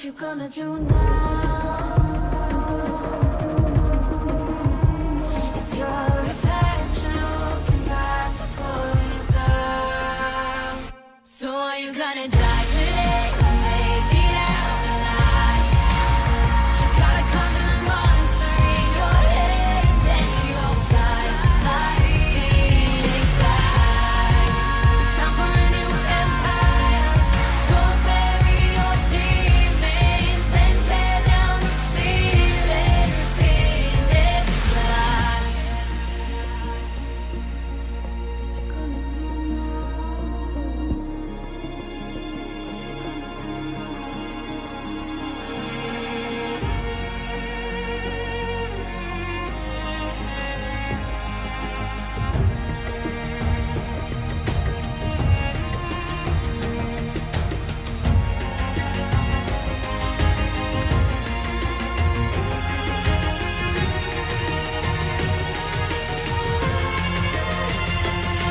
you gonna do now? It's your reflection looking back to pull you down. So are you gonna die today or make it out alive? You gotta conquer the monster in your head and then you'll fly, fly, Phoenix fly. It's time for a new empire. Go bury your demons, then tear down the ceiling. Phoenix fly. What you gonna do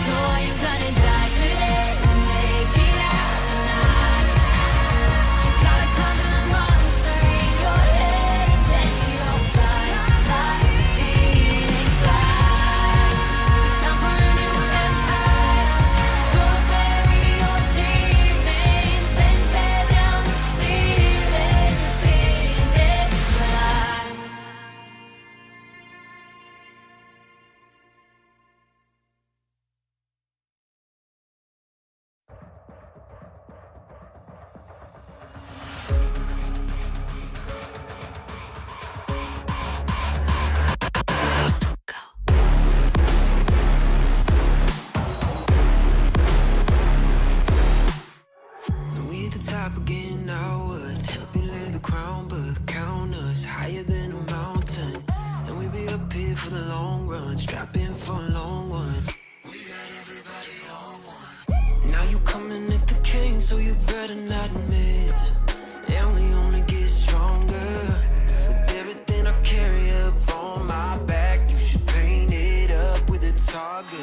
So are you gonna die today or make it out alive? You gotta conquer the monster in your head and then you'll fly, fly, Phoenix fly. It's time for a new empire. Go bury your demons, then tear down the ceiling. Phoenix fly. We at the top again, now what? We lay the crown, but count us higher than a mountain. And we be up here for the long run, strap in for a long one. We got everybody on one. Now you coming at the king, so you better not miss. And we only get stronger with everything I carry up on my back. You should paint it up with a target.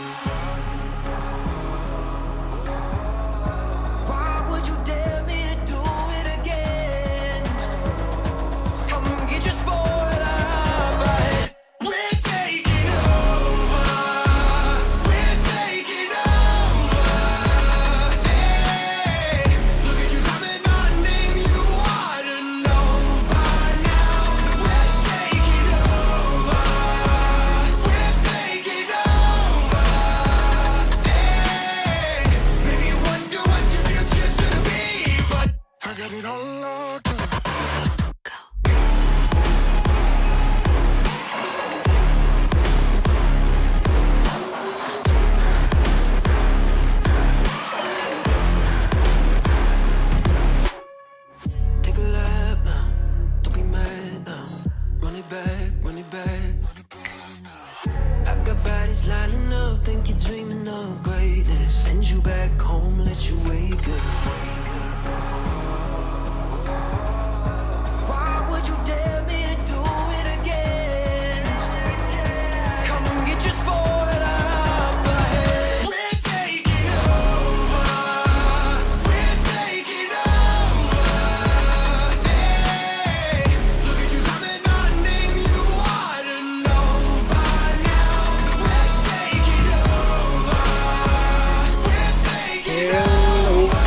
Why would you dare me to do it again? Come get your spoiler, but we're taking over. We're taking over. Hey, look at you coming, my name you ought to know by now that we're taking over. We're taking over. Hey, maybe you wonder what your future's gonna be, but I got it all locked up. Take a lap now, don't be mad now. Run it back, run it back. I got bodies lining up, think you're dreaming of greatness. Send you back home, let you wake up. Why would you dare me to do it again? Come get your spoiler, but we're taking over. We're taking over. Hey, look at you coming, my name you ought to know by now that we're taking over. We're taking over.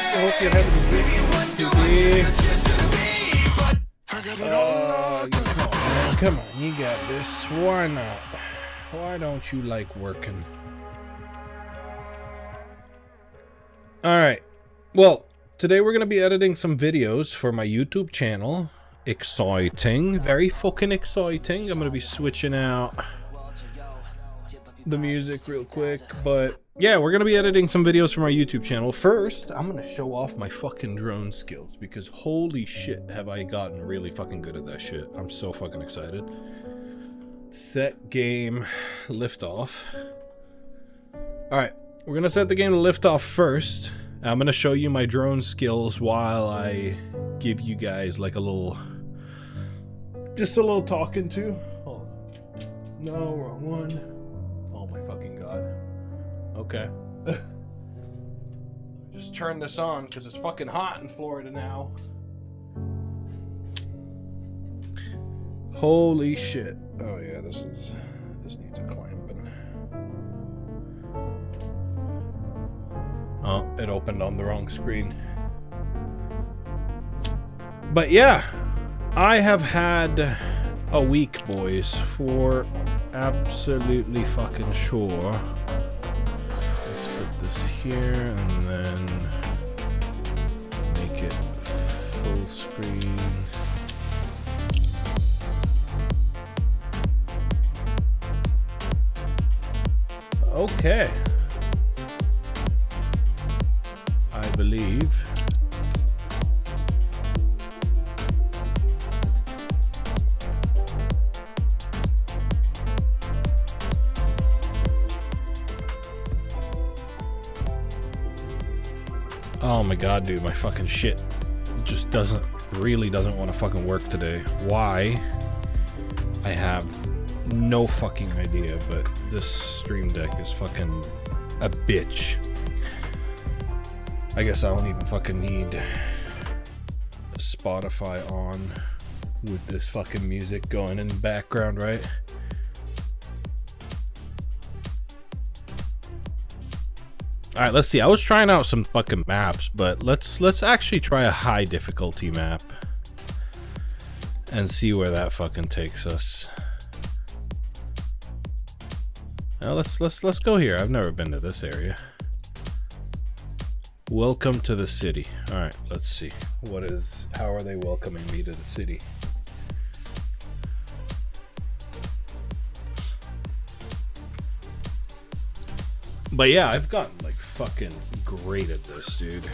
I hope you're having a good day. Future's gonna be, but I got it all locked up. Come on, you got this. Why not? Why don't you like working? Alright. Well, today we're going to be editing some videos for my YouTube channel. Exciting. Very fucking exciting. I'm going to be switching out the music real quick, but yeah, we're gonna be editing some videos for my YouTube channel. First, I'm gonna show off my fucking drone skills because holy shit have I gotten really fucking good at that shit. I'm so fucking excited. Set game liftoff. Alright, we're gonna set the game to liftoff first. I'm gonna show you my drone skills while I give you guys like a little, just a little talking to. Hold on. No, wrong one. Oh my fucking god. Okay. Just turn this on because it's fucking hot in Florida now. Holy shit. Oh yeah, this needs a clamping. Oh, it opened on the wrong screen. But yeah, I have had a week, boys, for absolutely fucking sure. Let's put this here and then make it full screen. Okay. I believe. Oh my god, dude, my fucking shit just really doesn't want to fucking work today. Why? I have no fucking idea, but this Stream Deck is fucking a bitch. I guess I don't even fucking need Spotify on with this fucking music going in the background, right? Alright, let's see. I was trying out some fucking maps, but let's actually try a high difficulty map and see where that fucking takes us. Now let's go here. I've never been to this area. Welcome to the city. Alright, let's see. How are they welcoming me to the city? But yeah, I've gotten like fucking great at this, dude.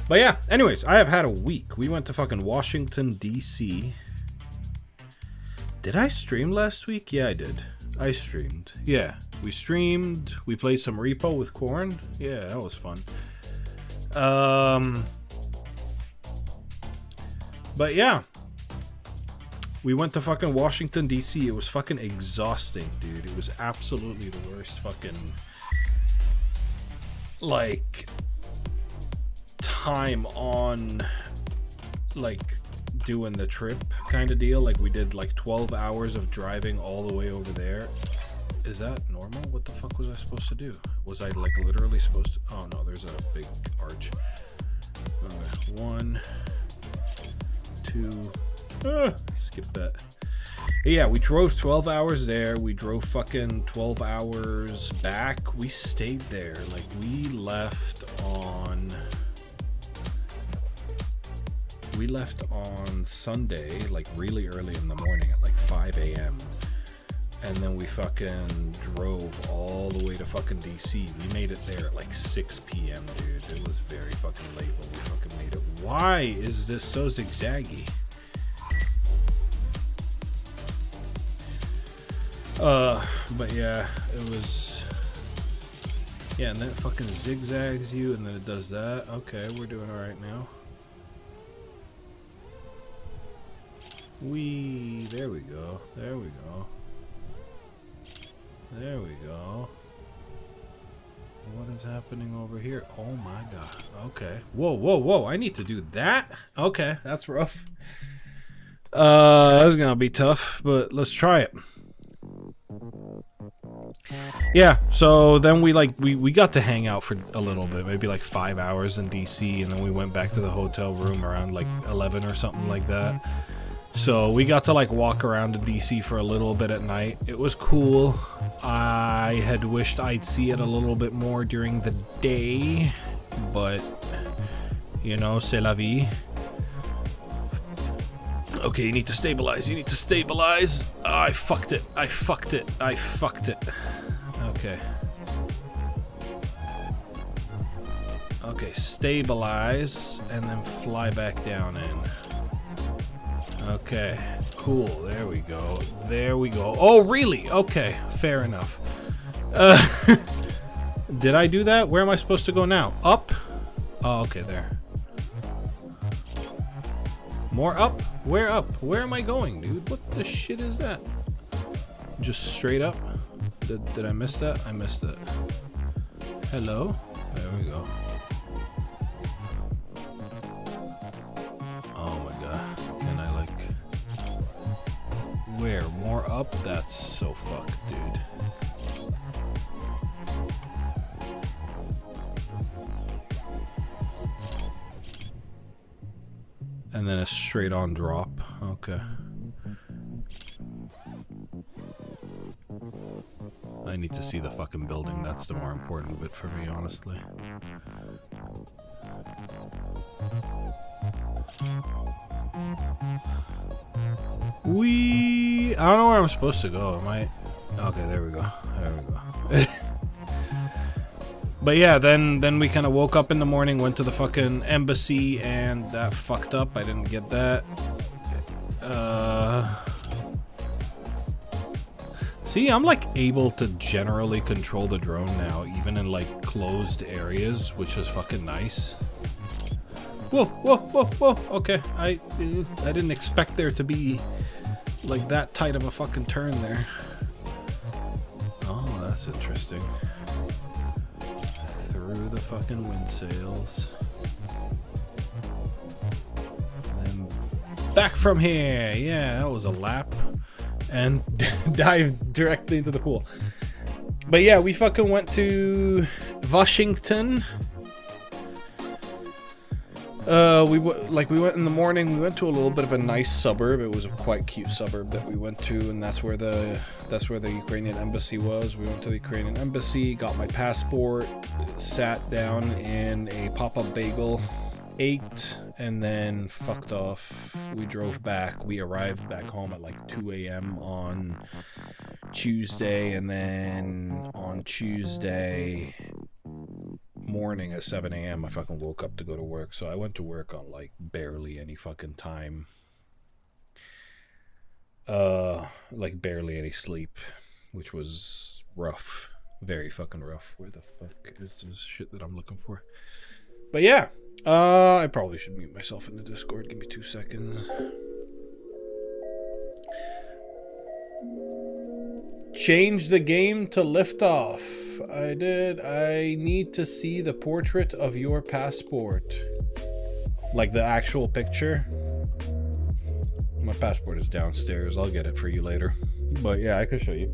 But yeah, anyways, I have had a week. We went to fucking Washington, D.C. Did I stream last week? Yeah, I did. I streamed. Yeah, we streamed. We played some Repo with Corn. Yeah, that was fun. But yeah. We went to fucking Washington, D.C. It was fucking exhausting, dude. It was absolutely the worst fucking, like, time on, like, doing the trip kind of deal. Like, we did, like, 12 hours of driving all the way over there. Is that normal? What the fuck was I supposed to do? Was I, like, literally supposed to... Oh, no, there's a big arch. 1, 2... skip that. Yeah, we drove 12 hours there. We drove fucking 12 hours back. We stayed there. Like, we left on Sunday, like really early in the morning at like 5 a.m. And then we fucking drove all the way to fucking DC. We made it there at like 6 p.m., dude. It was very fucking late when we fucking made it. Why is this so zigzaggy? But yeah, it was, yeah, and then it fucking zigzags you, and then it does that. Okay, we're doing alright now. There we go, there we go. There we go. What is happening over here? Oh my god, okay. Whoa, whoa, whoa, I need to do that? Okay, that's rough. That's gonna be tough, but let's try it. Yeah, so then we got to hang out for a little bit, maybe like 5 hours in DC, and then we went back to the hotel room around like 11 or something like that. So we got to like walk around in DC for a little bit at night. It was cool. I had wished I'd see it a little bit more during the day, but you know, c'est la vie. Okay, you need to stabilize. You need to stabilize. Oh, I fucked it. I fucked it. I fucked it. Okay. Okay, stabilize and then fly back down in. Okay, cool. There we go. There we go. Oh, really? Okay, fair enough. Did I do that? Where am I supposed to go now? Up? Oh, okay, there. More up? Where up? Where am I going, dude? What the shit is that? Just straight up. Did I miss that? I missed it. Hello? There we go. Oh my god. Can I like... Where? More up? That's so fucked, dude. And then a straight on drop. Okay. I need to see the fucking building. That's the more important bit for me, honestly. I don't know where I'm supposed to go. Am I? Okay, there we go. There we go. But yeah, then we kind of woke up in the morning, went to the fucking embassy, and that fucked up. I didn't get that. See, I'm like able to generally control the drone now, even in like closed areas, which is fucking nice. Whoa, whoa, whoa, whoa. Okay, I didn't expect there to be like that tight of a fucking turn there. Oh, that's interesting. Through the fucking wind sails. And then back from here. Yeah, that was a lap. And dive directly into the pool. But yeah, we fucking went to Washington. We went in the morning. We went to a little bit of a nice suburb. It was a quite cute suburb that we went to, and that's where the Ukrainian embassy was. We went to the Ukrainian embassy, got my passport, sat down in a pop-up bagel, ate, and then fucked off. We drove back. We arrived back home at like 2 a.m. on Tuesday, and then on Tuesday morning at 7 a.m. I fucking woke up to go to work. So I went to work on like barely any fucking time. Like barely any sleep, which was rough. Very fucking rough. Where the fuck is this shit that I'm looking for? But yeah, I probably should mute myself in the Discord. Give me 2 seconds. Change the game to liftoff. I did. I need to see the portrait of your passport. Like the actual picture. My passport is downstairs. I'll get it for you later. But yeah, I can show you.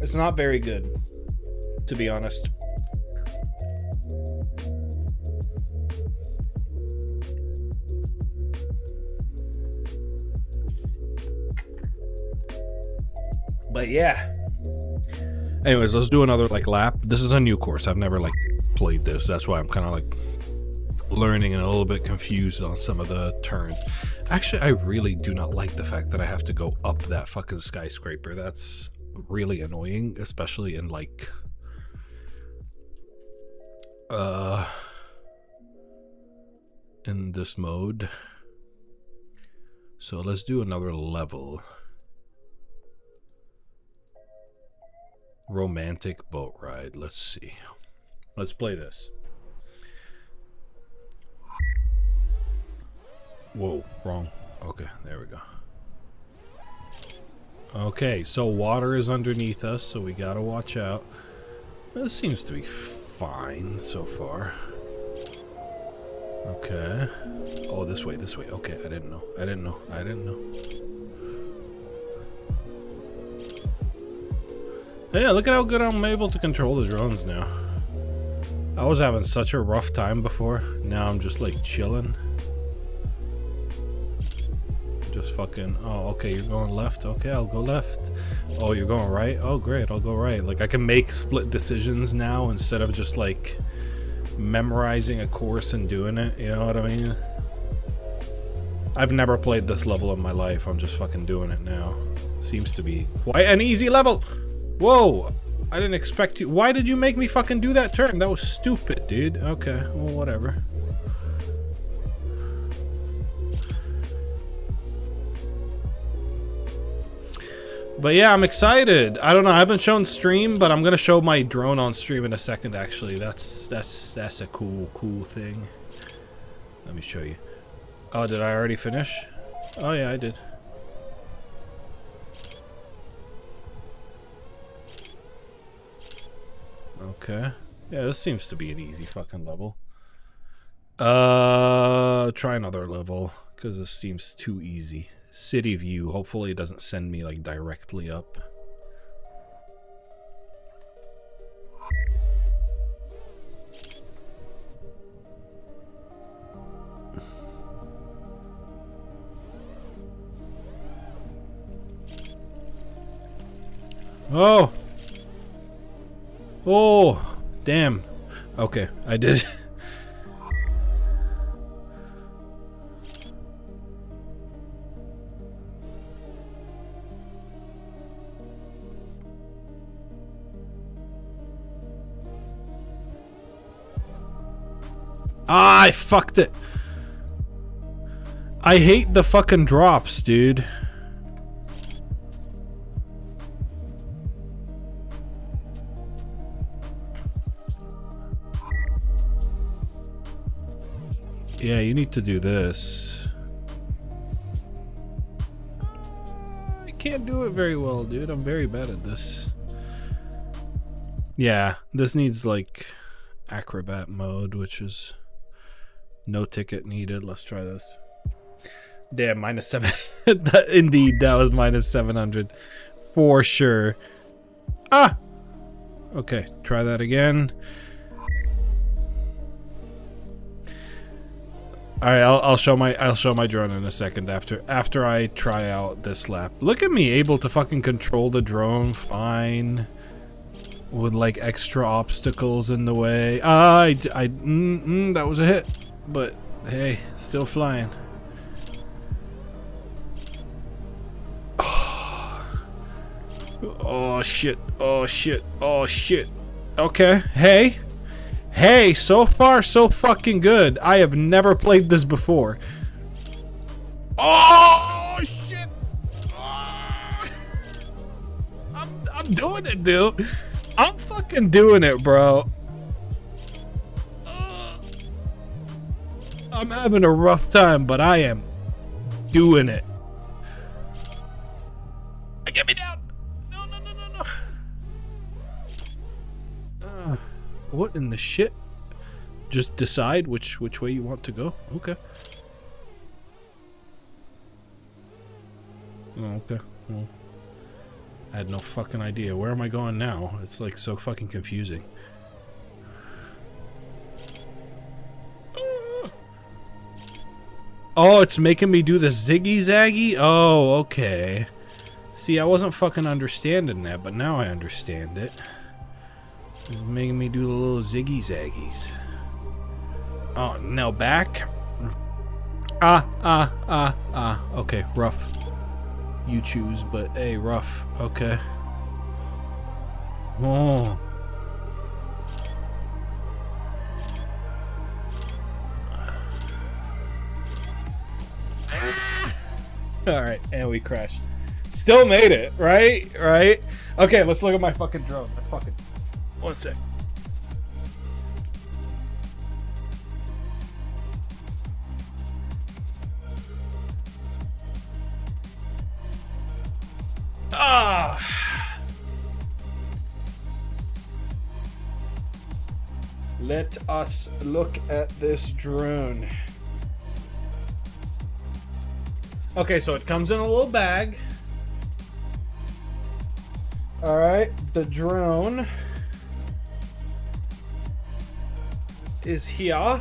It's not very good, to be honest. But yeah. Anyways, let's do another like lap. This is a new course. I've never like played this. That's why I'm kind of like learning and a little bit confused on some of the turns. Actually, I really do not like the fact that I have to go up that fucking skyscraper. That's really annoying, especially in like in this mode. So let's do another level. Romantic boat ride. Let's see. Let's play this. Whoa, wrong. Okay, there we go. Okay, so water is underneath us, so we gotta watch out. This seems to be fine so far. Okay. Oh, this way, this way. Okay, I didn't know. I didn't know. I didn't know. Yeah, look at how good I'm able to control the drones now. I was having such a rough time before. Now I'm just like chilling. Just fucking, oh, okay, you're going left. Okay, I'll go left. Oh, you're going right? Oh, great, I'll go right. Like, I can make split decisions now instead of just like memorizing a course and doing it. You know what I mean? I've never played this level in my life. I'm just fucking doing it now. Seems to be quite an easy level. Whoa, I didn't expect you. Why did you make me fucking do that turn? That was stupid, dude. Okay, well, whatever. But yeah, I'm excited. I don't know, I haven't shown stream, but I'm gonna show my drone on stream in a second, actually. That's a cool thing. Let me show you. Oh, did I already finish? Oh yeah, I did. Okay. Yeah, this seems to be an easy fucking level. Try another level, because this seems too easy. City view. Hopefully it doesn't send me, like, directly up. Oh! Oh! Damn. Okay, I did. Ah, I fucked it. I hate the fucking drops, dude. Yeah, you need to do this. I can't do it very well, dude. I'm very bad at this. Yeah, this needs, like, acrobat mode, which is no ticket needed. Let's try this. Damn, -7. Indeed, that was -700. For sure. Ah! Okay, try that again. All right, I'll show my drone in a second after I try out this lap. Look at me able to fucking control the drone fine with like extra obstacles in the way. That was a hit, but hey, still flying. Oh shit! Oh shit! Oh shit! Okay, hey. Hey, so far so fucking good. I have never played this before. Oh shit! Oh. I'm doing it, dude. I'm fucking doing it, bro. I'm having a rough time, but I am doing it. Get me down! No, no, no, no, no. What in the shit? Just decide which way you want to go. Okay. Oh, okay. Well, I had no fucking idea. Where am I going now? It's like so fucking confusing. Oh, it's making me do the ziggy zaggy? Oh, okay. See, I wasn't fucking understanding that, but now I understand it. It's making me do the little ziggy zaggies. Oh, now back. Okay, rough. You choose, but hey, rough. Okay. Oh. Alright, and we crashed. Still made it, right? Right? Okay, let's look at my fucking drone. Let's fucking... One sec. Ah! Let us look at this drone. Okay, so it comes in a little bag. Alright, the drone is here.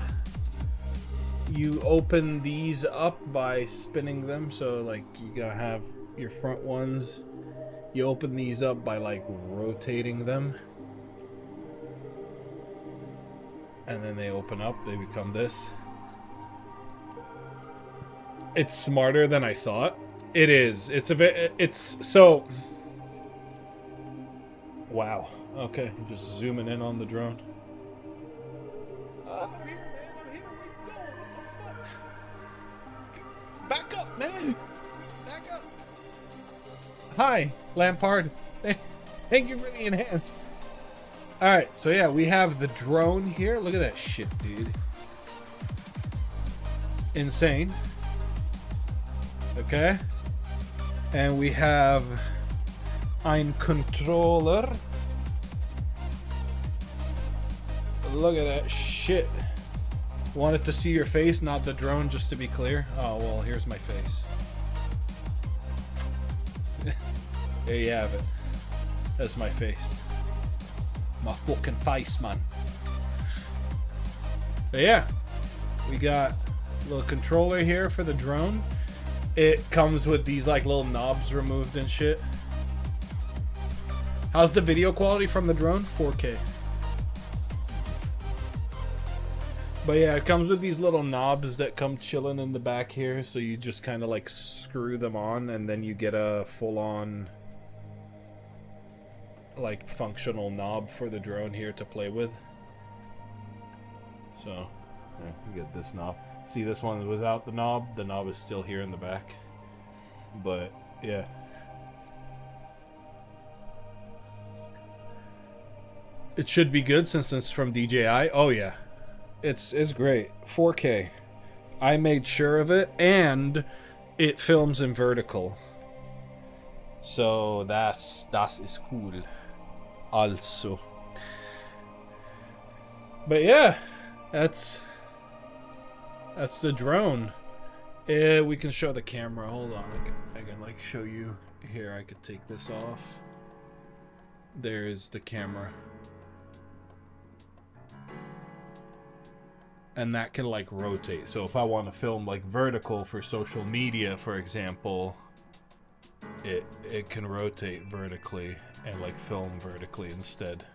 You open these up by spinning them, so like you gotta have your front ones. You open these up by like rotating them, and then they open up, they become this. It's smarter than I thought. It is. It's a bit. It's so. Wow. Okay, just zooming in on the drone. I'm here, man. I'm here. Where you going? What the fuck? Back up, man. Back up. Hi, Lampard. Thank you for the enhance. All right, so yeah, we have the drone here. Look at that shit, dude. Insane. Okay, and we have ein Controller. Look at that shit. Wanted to see your face, not the drone, just to be clear. Oh, well, here's my face. There you have it. That's my face. My fucking face, man. But yeah, we got a little controller here for the drone. It comes with these like little knobs removed and shit. How's the video quality from the drone? 4K. But yeah, it comes with these little knobs that come chilling in the back here, so you just kind of like screw them on and then you get a full-on like functional knob for the drone here to play with. So yeah, you get this knob. See, this one without the knob is still here in the back. But yeah, it should be good since it's from DJI. Oh yeah, it's great. 4K. I made sure of it, and it films in vertical. So das is cool. Also. But yeah, that's the drone. We can show the camera. Hold on, I can like show you here. I could take this off. There's the camera. And that can like rotate. So if I want to film like vertical for social media, for example, it can rotate vertically and like film vertically instead.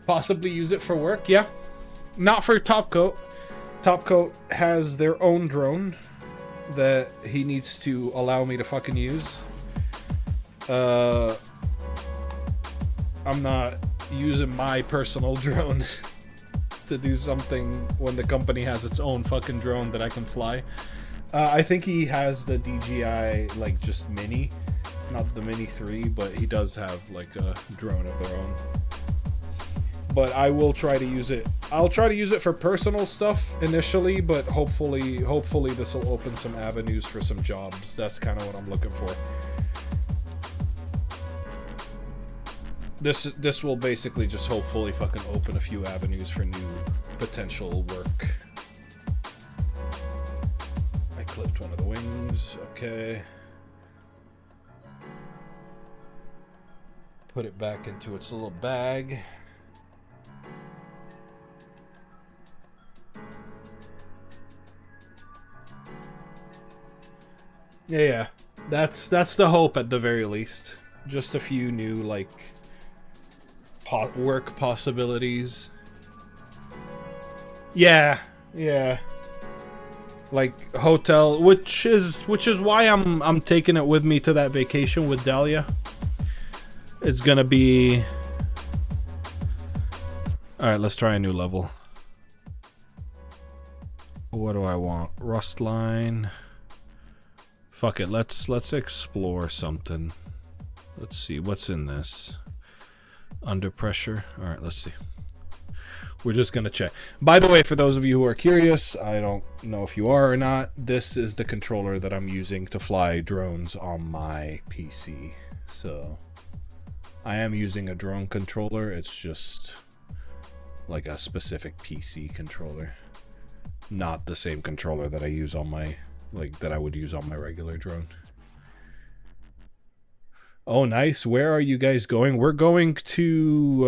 Possibly use it for work, yeah. Not for Topcoat. Topcoat has their own drone that he needs to allow me to fucking use. I'm not using my personal drone to do something when the company has its own fucking drone that I can fly. I think he has the DJI like just Mini, not the Mini 3, but he does have like a drone of their own. But I will try to use it. I'll try to use it for personal stuff initially, but hopefully this will open some avenues for some jobs. That's kind of what I'm looking for. This will basically just hopefully fucking open a few avenues for new potential work. I clipped one of the wings. Okay. Put it back into its little bag. Yeah, that's the hope at the very least. Just a few new like work possibilities. Yeah. Like hotel, which is why I'm taking it with me to that vacation with Dahlia. It's gonna be. All right, let's try a new level. What do I want? Rust line. Fuck it, let's explore something. Let's see what's in this. Under pressure. All right, let's see. We're just gonna check. By the way, for those of you who are curious, I don't know if you are or not, this is the controller that I'm using to fly drones on my PC. So I am using a drone controller. It's just like a specific PC controller, not the same controller that I use on my that I would use on my regular drone. Oh, nice. Where are you guys going? We're going to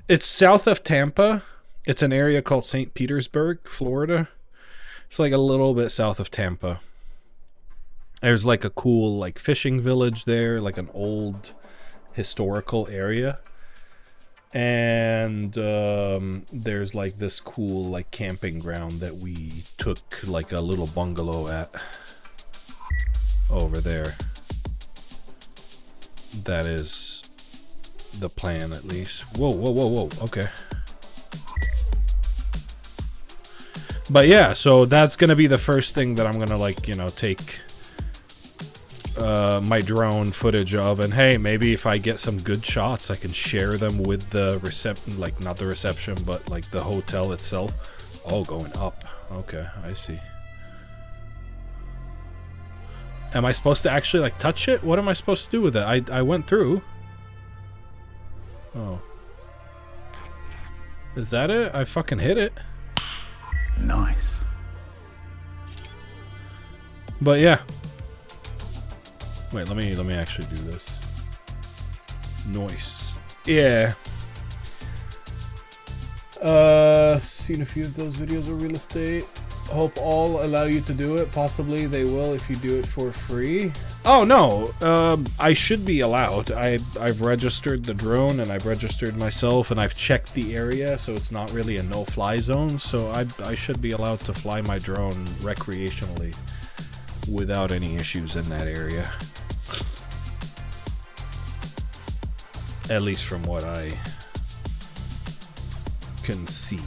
it's south of Tampa. It's an area called St. Petersburg, Florida. It's like a little bit south of Tampa. There's like a cool like fishing village there, like an old historical area. And there's like this cool like camping ground that we took like a little bungalow at over there. That is the plan, at least. Whoa. Okay. But yeah, so that's gonna be the first thing that I'm gonna like, you know, take my drone footage of, and hey, maybe if I get some good shots I can share them with the reception, like not the reception but like the hotel itself. Oh, going up. Okay, I see. Am I supposed to actually like touch it? What am I supposed to do with it? I went through. Oh. Is that it? I fucking hit it. Nice. But yeah. Wait, let me actually do this. Nice. Yeah. Seen a few of those videos of real estate. Hope all allow you to do it. Possibly they will if you do it for free. Oh no, I should be allowed. I've registered the drone and I've registered myself and I've checked the area, so it's not really a no-fly zone. So I should be allowed to fly my drone recreationally without any issues in that area. At least from what I can see.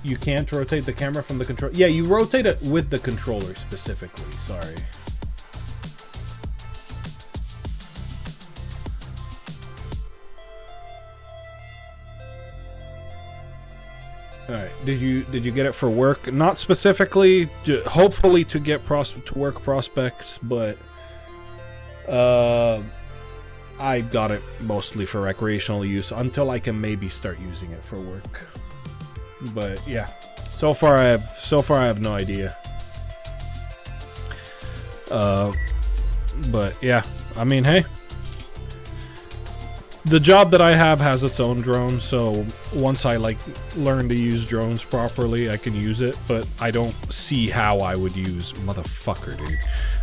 You can't rotate the camera from the control. Yeah, you rotate it with the controller specifically. Sorry. All right. Did you get it for work? Not specifically. Hopefully to get work prospects, but I got it mostly for recreational use until I can maybe start using it for work. But yeah, so far I have no idea. But yeah, I mean, hey, the job that I have has its own drone, so once I like learn to use drones properly, I can use it. But I don't see how I would use motherfucker, dude.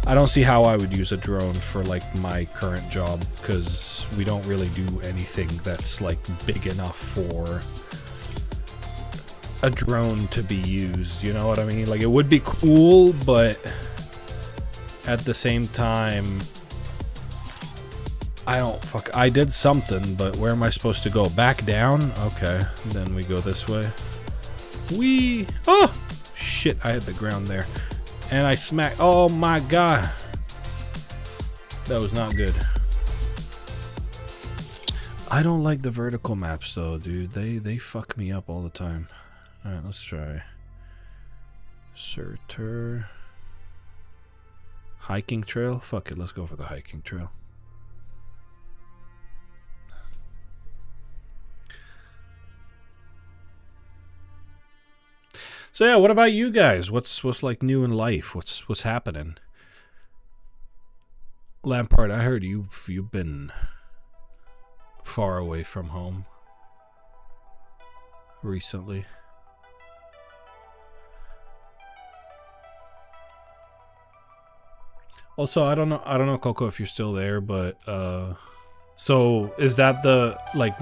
I don't see how I would use a drone for like my current job, because we don't really do anything that's like big enough for a drone to be used, you know what I mean? Like, it would be cool, but at the same time, I did something, but where am I supposed to go? Back down? Okay, then we go this way. Whee! Oh! Shit, I hit the ground there. And I smacked. Oh my god. That was not good. I don't like the vertical maps though, dude. They fuck me up all the time. Alright, let's try. Surtur. Hiking trail? Fuck it, let's go for the hiking trail. So yeah, what about you guys? What's like new in life? What's happening? Lampard, I heard you've been far away from home recently. Also, I don't know, Coco, if you're still there, but so is that the like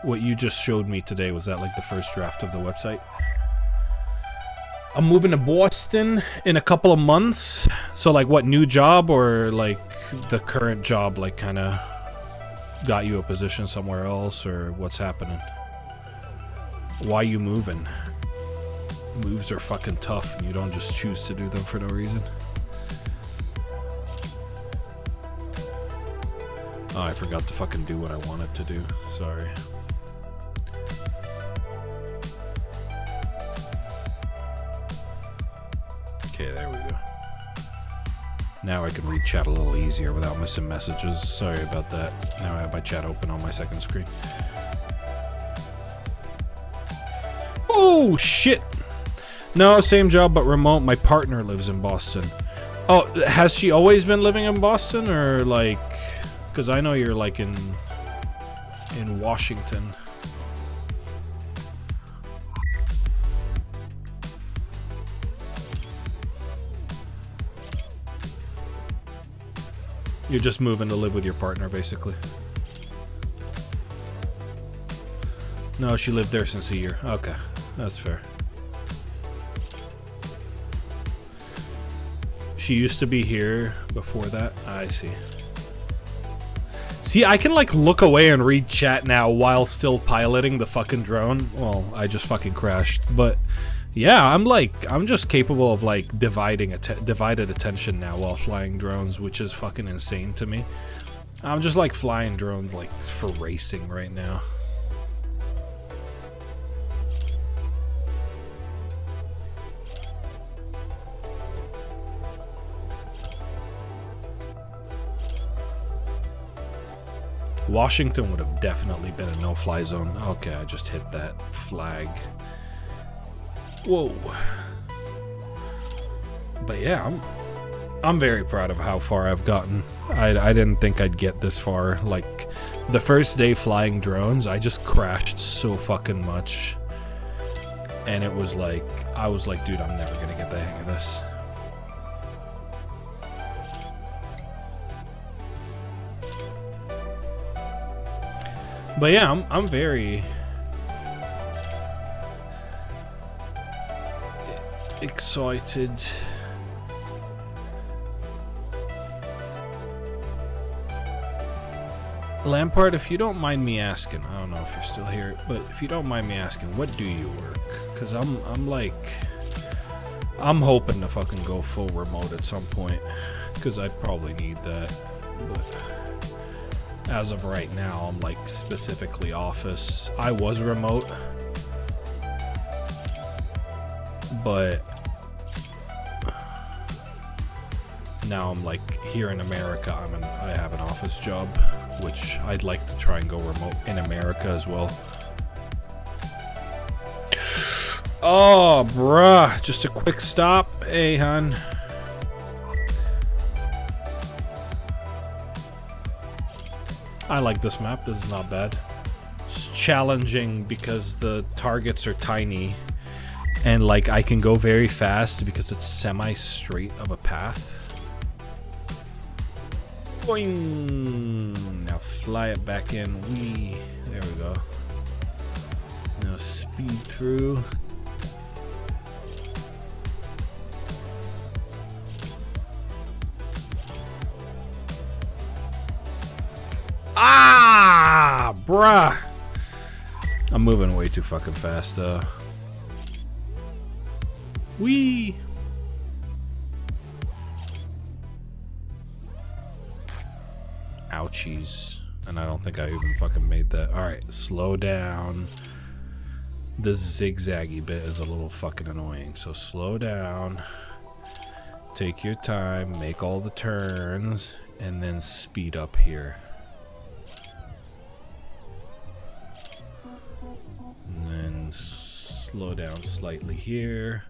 what you just showed me today? Was that like the first draft of the website? I'm moving to Boston in a couple of months. So like what, new job, or like the current job like kind of got you a position somewhere else, or what's happening? Why you moving? Moves are fucking tough and you don't just choose to do them for no reason. Oh, I forgot to fucking do what I wanted to do. Sorry. Okay, there we go. Now I can read chat a little easier without missing messages. Sorry about that. Now I have my chat open on my second screen. Oh, shit! No, same job but remote. My partner lives in Boston. Oh, has she always been living in Boston, or like... Because I know you're like in Washington. You're just moving to live with your partner, basically. No, she lived there since a year. Okay, that's fair. She used to be here before that. I see. See, I can like look away and read chat now while still piloting the fucking drone. Well, I just fucking crashed, but yeah, I'm just capable of like divided attention now while flying drones, which is fucking insane to me. I'm just like flying drones like for racing right now. Washington would have definitely been a no-fly zone. Okay, I just hit that flag. Whoa. But yeah, I'm very proud of how far I've gotten. I didn't think I'd get this far. Like, the first day flying drones, I just crashed so fucking much. And it was like, I was like, dude, I'm never gonna get the hang of this. But yeah, I'm very excited. Lampard, if you don't mind me asking, I don't know if you're still here, but if you don't mind me asking, what do you work? Because I'm like, I'm hoping to fucking go full remote at some point, because I probably need that. But as of right now, I'm like specifically office. I was remote, but now I'm like here in America. I have an office job, which I'd like to try and go remote in America as well. Oh, bruh. Just a quick stop. Hey, hon. I like this map. This is not bad. It's challenging because the targets are tiny. And, like, I can go very fast because it's semi-straight of a path. Boing! Now fly it back in. Wee. There we go. Now speed through. Ah! Bruh! I'm moving way too fucking fast, though. Wee! Ouchies. And I don't think I even fucking made that. Alright, slow down. The zigzaggy bit is a little fucking annoying. So slow down. Take your time. Make all the turns. And then speed up here. And then slow down slightly here.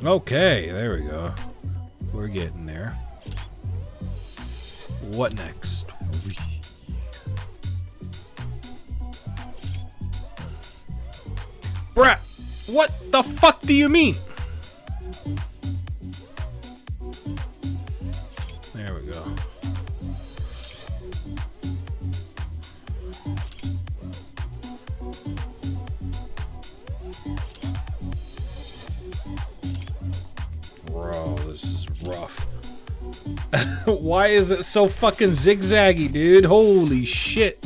Okay, there we go. We're getting there. What next? Bruh! What the fuck do you mean? There we go. Bro, this is rough. Why is it so fucking zigzaggy, dude? Holy shit.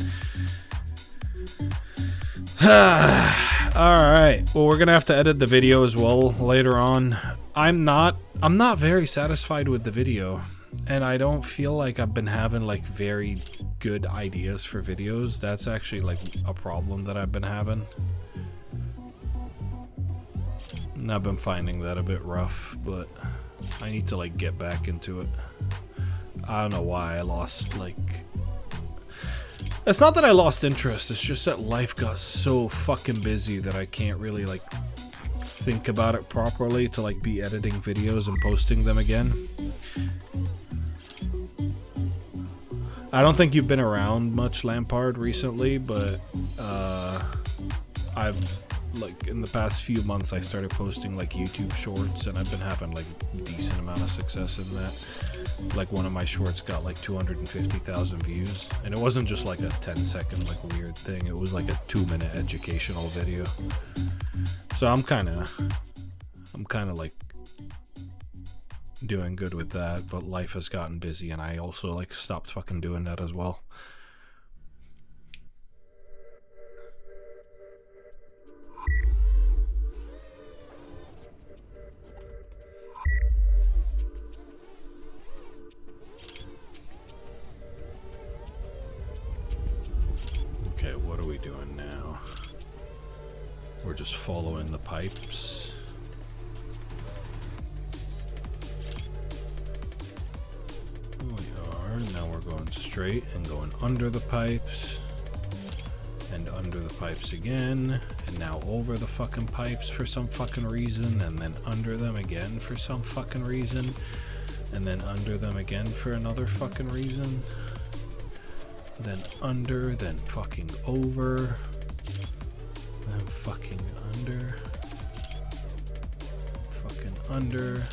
Alright, well, we're gonna have to edit the video as well later on. I'm not very satisfied with the video, and I don't feel like I've been having like very good ideas for videos. That's actually like a problem that I've been having. And I've been finding that a bit rough, but I need to like get back into it. I don't know why I lost like... It's not that I lost interest, it's just that life got so fucking busy that I can't really like think about it properly to like be editing videos and posting them again. I don't think you've been around much, Lampard, recently, but I've like in the past few months I started posting like YouTube shorts, and I've been having like a decent amount of success in that. Like one of my shorts got like 250,000 views, and it wasn't just like a 10-second like weird thing, it was like a 2-minute educational video. So I'm kind of like doing good with that, but life has gotten busy and I also like stopped fucking doing that as well. Okay, what are we doing now? We're just following the pipes. We are. Now we're going straight and going under the pipes. And under the pipes again. And now over the fucking pipes for some fucking reason. And then under them again for some fucking reason. And then under them again for another fucking reason. Then under, then fucking over. Then fucking under. Fucking under.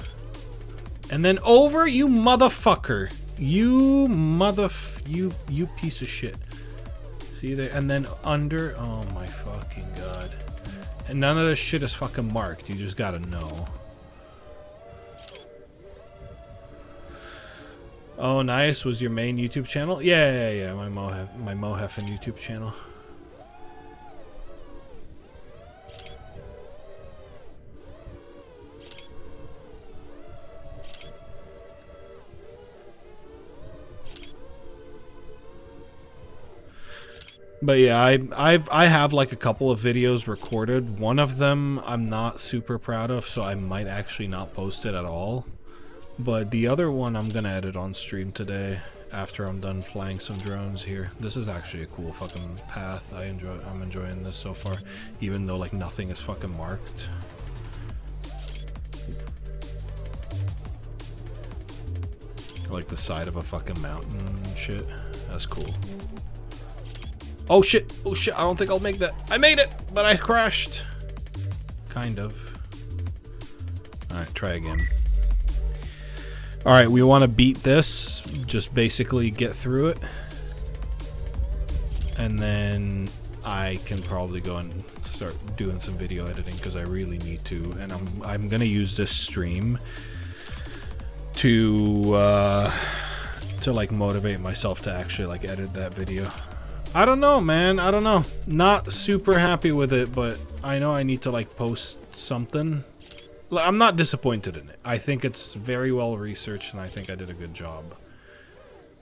And then over, you motherfucker. You you piece of shit. See there? And then under. Oh my fucking god. And none of this shit is fucking marked. You just gotta know. Oh, nice. Was your main YouTube channel? Yeah. My Moheffen YouTube channel. But yeah, I have like a couple of videos recorded. One of them I'm not super proud of, so I might actually not post it at all. But the other one I'm gonna edit on stream today after I'm done flying some drones here. This is actually a cool fucking path. I'm enjoying this so far, even though like nothing is fucking marked. Like the side of a fucking mountain and shit. That's cool. Oh shit! Oh shit! I don't think I'll make that. I made it, but I crashed. Kind of. Alright, try again. Alright, we want to beat this. Just basically get through it. And then I can probably go and start doing some video editing because I really need to. And I'm gonna use this stream to like motivate myself to actually like edit that video. I don't know, man. I don't know. Not super happy with it, but I know I need to like post something. I'm not disappointed in it. I think it's very well researched and I think I did a good job.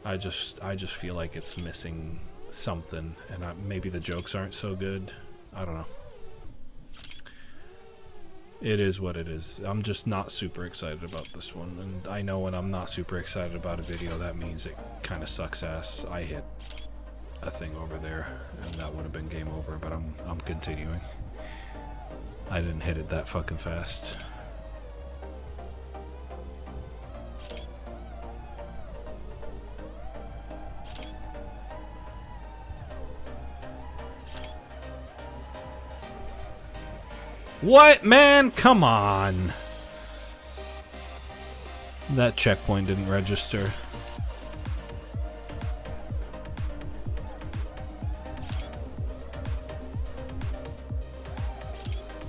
I just feel like it's missing something and maybe the jokes aren't so good. I don't know. It is what it is. I'm just not super excited about this one, and I know when I'm not super excited about a video, that means it kind of sucks ass. I hit a thing over there and that would have been game over, but I'm continuing. I didn't hit it that fucking fast. What, man? Come on. That checkpoint didn't register.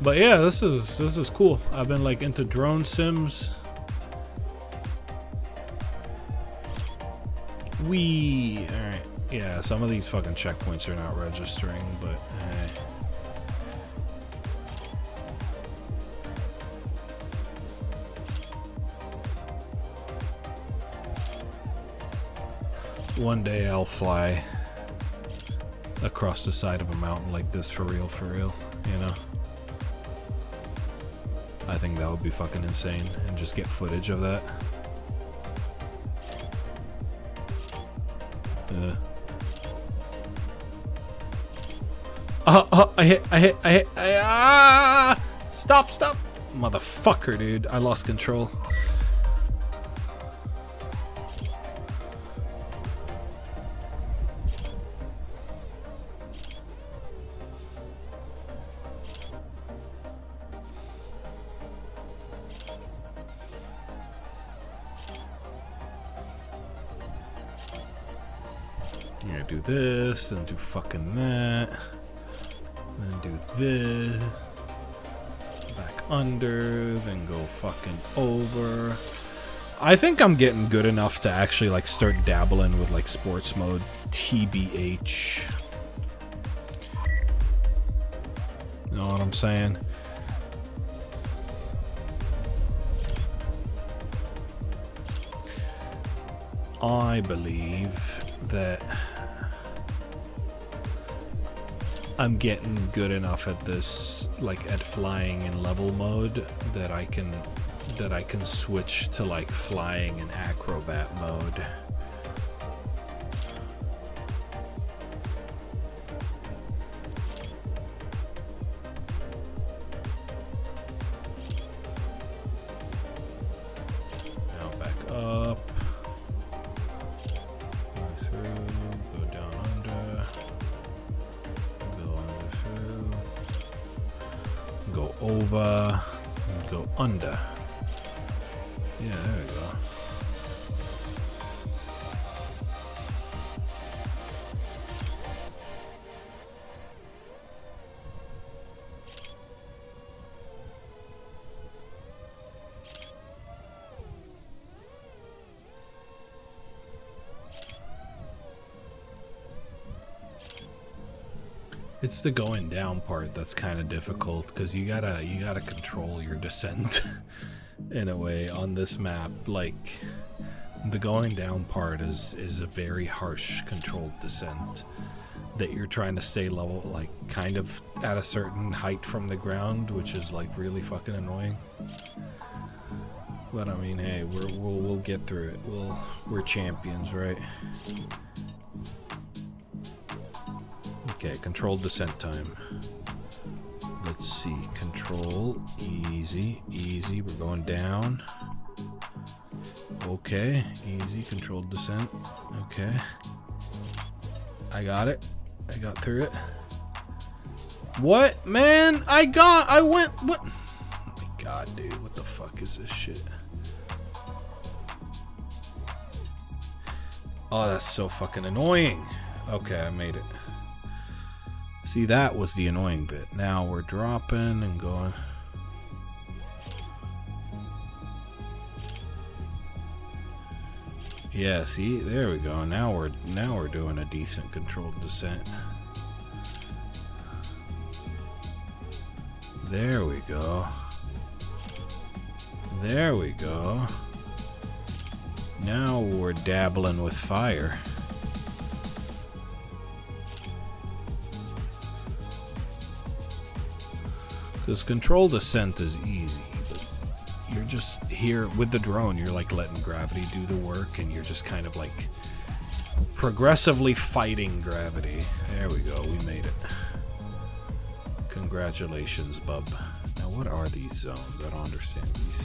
But yeah, this is cool. I've been like into drone sims. Alright. Yeah, some of these fucking checkpoints are not registering, but one day I'll fly across the side of a mountain like this for real, you know? I think that would be fucking insane, and just get footage of that. I hit, Stop! Motherfucker, dude, I lost control. You're gonna do this, then do fucking that, then do this, back under, then go fucking over. I think I'm getting good enough to actually like start dabbling with like sports mode, TBH. You know what I'm saying? I believe that I'm getting good enough at this, like at flying in level mode, that I can switch to like flying in acrobat mode. Now back up. Go through, go down under. Go over, and go under. Yeah, there we go. It's the going down part that's kind of difficult, because you gotta control your descent in a way on this map. Like, the going down part is a very harsh controlled descent that you're trying to stay level, like kind of at a certain height from the ground, which is like really fucking annoying. But I mean, hey, we'll get through it. We're champions, right? Okay, controlled descent time. Let's see, control, easy, easy, we're going down. Okay, easy, controlled descent, okay. I got it, I got through it. What, man? I went, what? Oh my god, dude, what the fuck is this shit? Oh, that's so fucking annoying. Okay, I made it. See, that was the annoying bit. Now we're dropping and going. Yeah, see, there we go. Now we're doing a decent controlled descent. There we go. There we go. Now we're dabbling with fire. Because controlled descent is easy, but you're just here with the drone, you're like letting gravity do the work, and you're just kind of like progressively fighting gravity. There we go, we made it. Congratulations, bub. Now what are these zones? I don't understand these.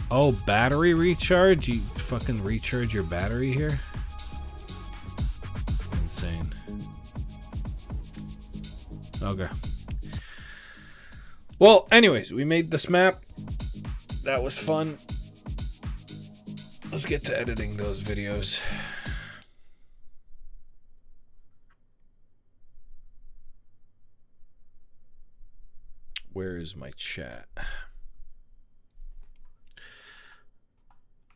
Oh, battery recharge? You fucking recharge your battery here? Insane. Okay. Well, anyways, we made this map. That was fun. Let's get to editing those videos. Where is my chat?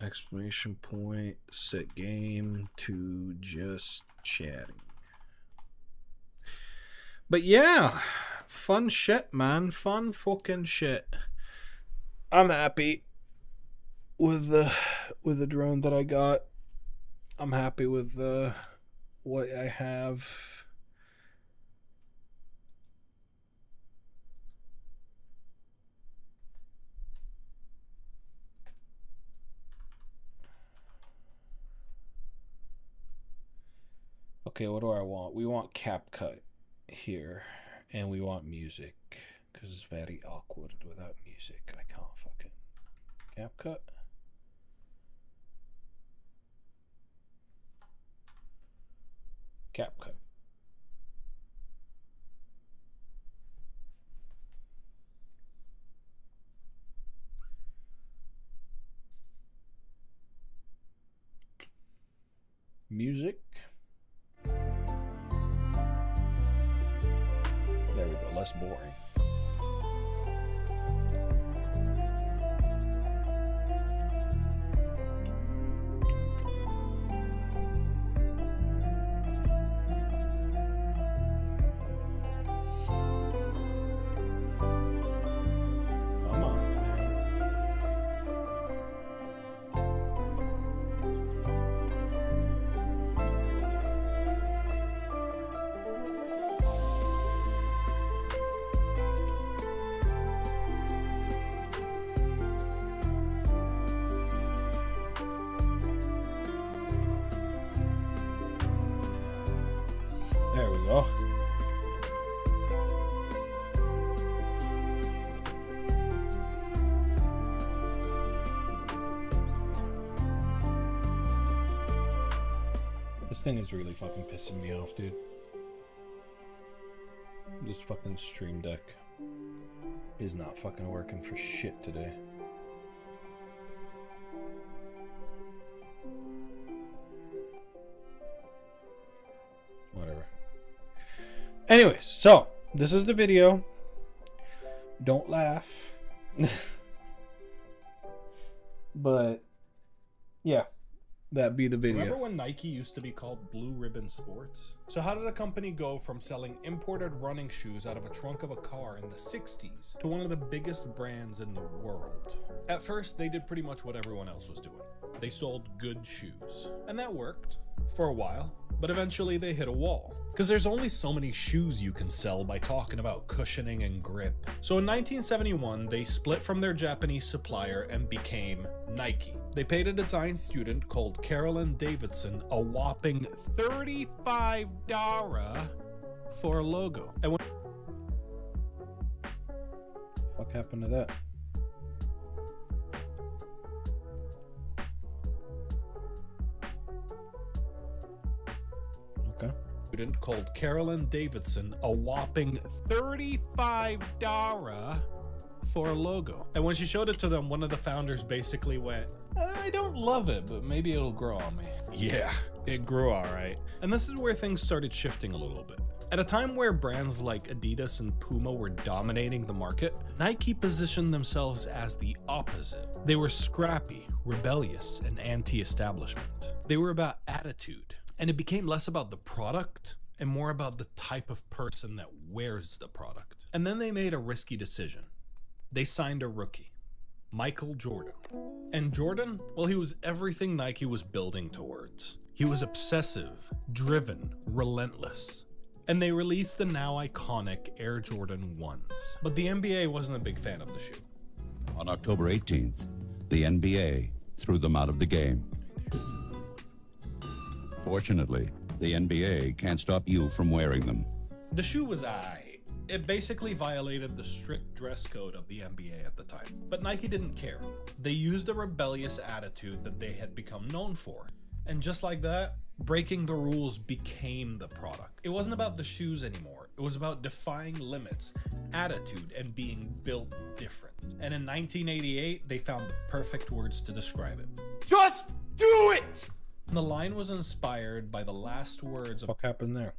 Exclamation point, set game to just chatting. But yeah, fun shit, man. Fun fucking shit. I'm happy with the drone that I got. I'm happy with what I have. Okay, what do I want? We want CapCut here, and we want music, because it's very awkward without music. I can't fucking CapCut. CapCut. Music. There we go, less boring. Come on. thing is really fucking pissing me off, dude. This fucking Stream Deck is not fucking working for shit today. Whatever. Anyways, so this is the video. Don't laugh. But yeah, that'd be the video. Remember when Nike used to be called Blue Ribbon Sports? So how did a company go from selling imported running shoes out of a trunk of a car in the 60s to one of the biggest brands in the world? At first, they did pretty much what everyone else was doing. They sold good shoes. And that worked for a while, but eventually they hit a wall. Because there's only so many shoes you can sell by talking about cushioning and grip. So in 1971, they split from their Japanese supplier and became Nike. They paid a design student called Carolyn Davidson a whopping $35 for a logo. And what the fuck happened to that? Okay. Student called Carolyn Davidson a whopping $35 for a logo. And when she showed it to them, one of the founders basically went, I don't love it, but maybe it'll grow on me. Yeah, it grew all right. And this is where things started shifting a little bit. At a time where brands like Adidas and Puma were dominating the market, Nike positioned themselves as the opposite. They were scrappy, rebellious, and anti-establishment. They were about attitude. And it became less about the product and more about the type of person that wears the product. And then they made a risky decision. They signed a rookie, Michael Jordan. And Jordan, well, he was everything Nike was building towards. He was obsessive, driven, relentless. And they released the now iconic Air Jordan 1s. But the NBA wasn't a big fan of the shoe. On October 18th, the NBA threw them out of the game. Fortunately, the NBA can't stop you from wearing them. The shoe was aight. It basically violated the strict dress code of the NBA at the time. But Nike didn't care. They used a rebellious attitude that they had become known for. And just like that, breaking the rules became the product. It wasn't about the shoes anymore. It was about defying limits, attitude, and being built different. And in 1988, they found the perfect words to describe it. Just do it! The line was inspired by the last words of... What happened there?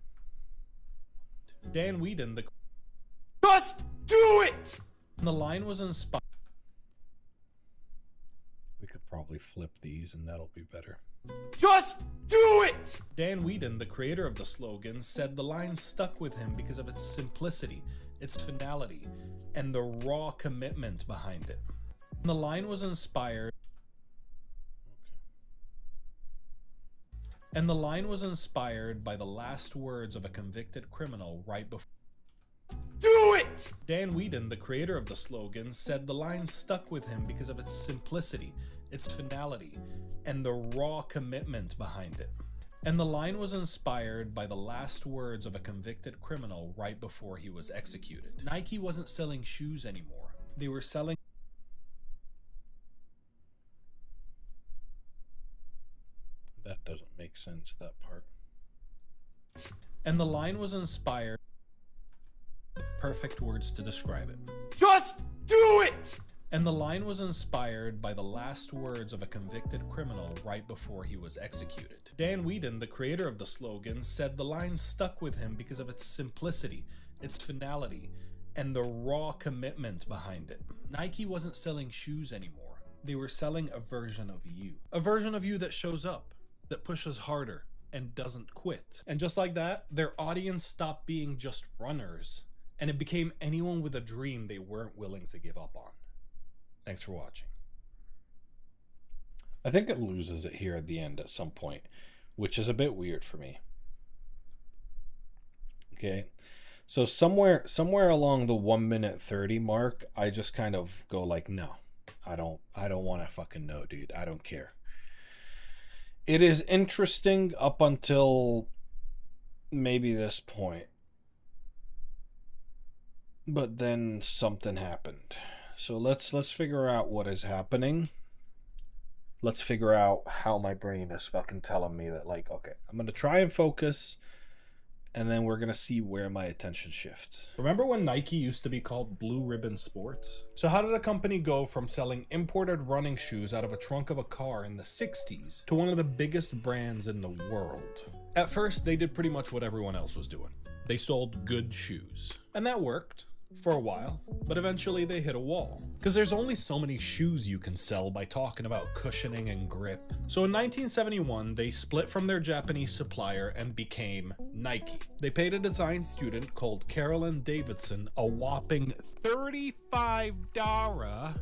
Dan Whedon, the... Just do it! The line was inspired... We could probably flip these and that'll be better. Just do it! Dan Whedon, the creator of the slogan, said the line stuck with him because of its simplicity, its finality, and the raw commitment behind it. The line was inspired... And the line was inspired by the last words of a convicted criminal right before... Do it! Dan Whedon, the creator of the slogan, said the line stuck with him because of its simplicity, its finality, and the raw commitment behind it. And the line was inspired by the last words of a convicted criminal right before he was executed. Nike wasn't selling shoes anymore. They were selling... That doesn't make sense, that part. And the line was inspired... Perfect words to describe it. Just do it! And the line was inspired by the last words of a convicted criminal right before he was executed. Dan Whedon, the creator of the slogan, said the line stuck with him because of its simplicity, its finality, and the raw commitment behind it. Nike wasn't selling shoes anymore. They were selling a version of you. A version of you that shows up, that pushes harder, and doesn't quit. And just like that, their audience stopped being just runners, and it became anyone with a dream they weren't willing to give up on. Thanks for watching. I think it loses it here at the end at some point, which is a bit weird for me. Okay, so somewhere along the 1 minute 30 mark, I just kind of go like, no, I don't want to fucking know, dude. I don't care. It is interesting up until maybe this point. But then something happened. So let's figure out what is happening. let's figure out how my brain is fucking telling me that, like, okay, I'm gonna try and focus, and then we're gonna see where my attention shifts. Remember when Nike used to be called Blue Ribbon Sports? So how did a company go from selling imported running shoes out of a trunk of a car in the 60s to one of the biggest brands in the world? At first, they did pretty much what everyone else was doing. They sold good shoes. And that worked for a while, but eventually they hit a wall. Because there's only so many shoes you can sell by talking about cushioning and grip. So in 1971, they split from their Japanese supplier and became Nike. They paid a design student called Carolyn Davidson a whopping $35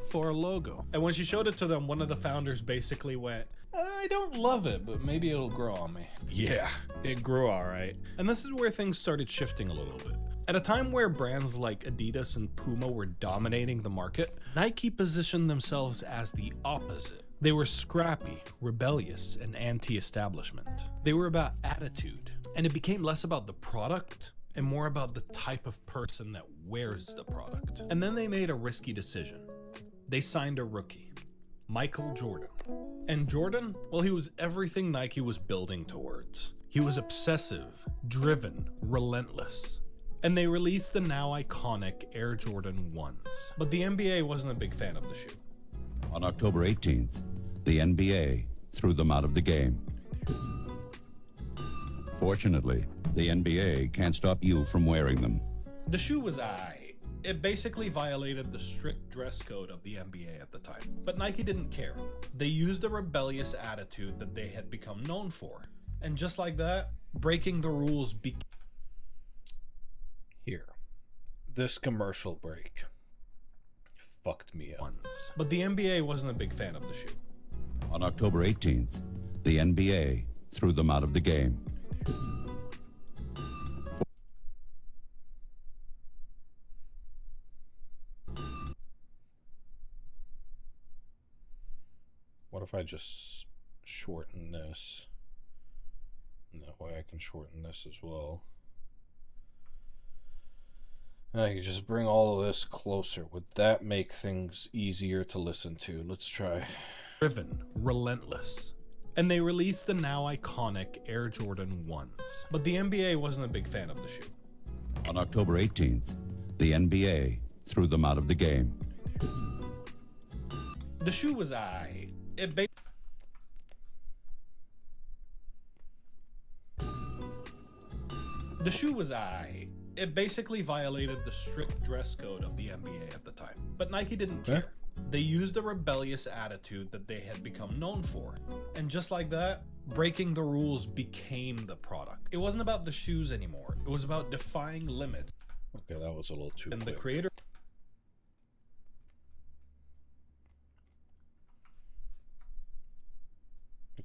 for a logo. And when she showed it to them, one of the founders basically went, I don't love it, but maybe it'll grow on me. Yeah, it grew all right. And this is where things started shifting a little bit. At a time where brands like Adidas and Puma were dominating the market, Nike positioned themselves as the opposite. They were scrappy, rebellious, and anti-establishment. They were about attitude, and it became less about the product and more about the type of person that wears the product. And then they made a risky decision. They signed a rookie, Michael Jordan. And Jordan, well, he was everything Nike was building towards. He was obsessive, driven, relentless. And they released the now iconic Air Jordan 1s. But the NBA wasn't a big fan of the shoe. On October 18th, the NBA threw them out of the game. Fortunately, the NBA can't stop you from wearing them. The shoe was aight. It basically violated the strict dress code of the NBA at the time. But Nike didn't care. They used a rebellious attitude that they had become known for. And just like that, breaking the rules Here. This commercial break fucked me up. But the NBA wasn't a big fan of the shoe. On October 18th, the NBA threw them out of the game. What if I just shorten this? And that way I can shorten this as well. I can just bring all of this closer. Would that make things easier to listen to? Let's try. Driven, relentless. And they released the now iconic Air Jordan 1s. But the NBA wasn't a big fan of the shoe. On October 18th, the NBA threw them out of the game. The shoe was aight. The shoe was aight. It basically violated the strict dress code of the NBA at the time. But Nike didn't care. They used a rebellious attitude that they had become known for. And just like that, breaking the rules became the product. It wasn't about the shoes anymore. It was about defying limits. Okay, that was a little too quick. The creator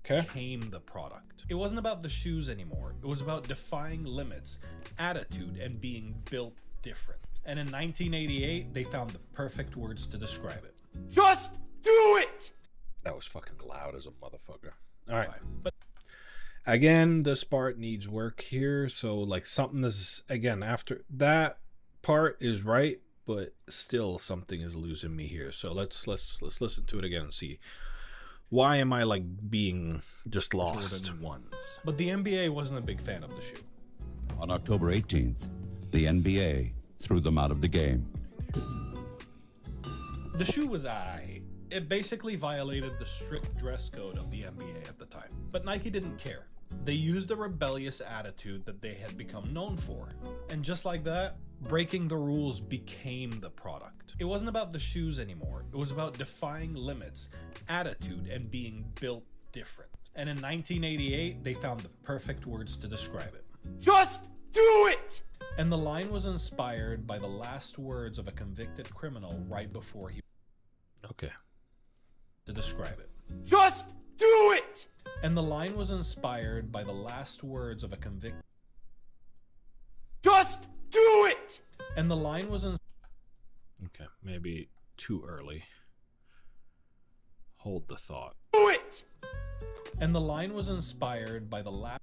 became the product. It wasn't about the shoes anymore. It was about defying limits, attitude, and being built different. And in 1988, they found the perfect words to describe it. Just do it! That was fucking loud as a motherfucker. All right. But again, this part needs work here. So like something is, again, after that part is right, but still something is losing me here. So let's listen to it again and see. Why am I like being just lost? Jordan 1s. But the NBA wasn't a big fan of the shoe. On October 18th, the NBA threw them out of the game. The shoe was aight. It basically violated the strict dress code of the NBA at the time. But Nike didn't care. They used a rebellious attitude that they had become known for. And just like that, breaking the rules became the product. It wasn't about the shoes anymore. It was about defying limits, attitude, and being built different. And in 1988, they found the perfect words to describe it. Just do it! And the line was inspired by the last words of a convicted criminal right before he... Okay. To describe it. Just do it! And the line was inspired by the last words of a convicted... Just do it! And the line was in... Okay, maybe too early. Hold the thought. Do it! And the line was inspired by the last...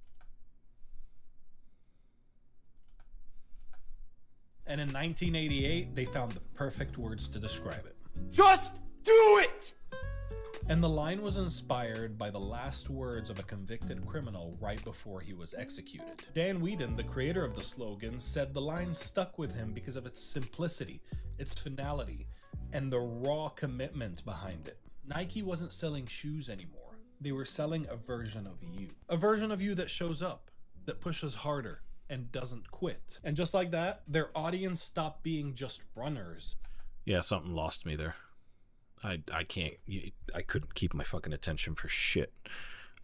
And in 1988, they found the perfect words to describe it. Just do it! And the line was inspired by the last words of a convicted criminal right before he was executed. Dan Whedon, the creator of the slogan, said the line stuck with him because of its simplicity, its finality, and the raw commitment behind it. Nike wasn't selling shoes anymore. They were selling a version of you. A version of you that shows up, that pushes harder, and doesn't quit. And just like that, their audience stopped being just runners. Yeah, something lost me there. I couldn't keep my fucking attention for shit.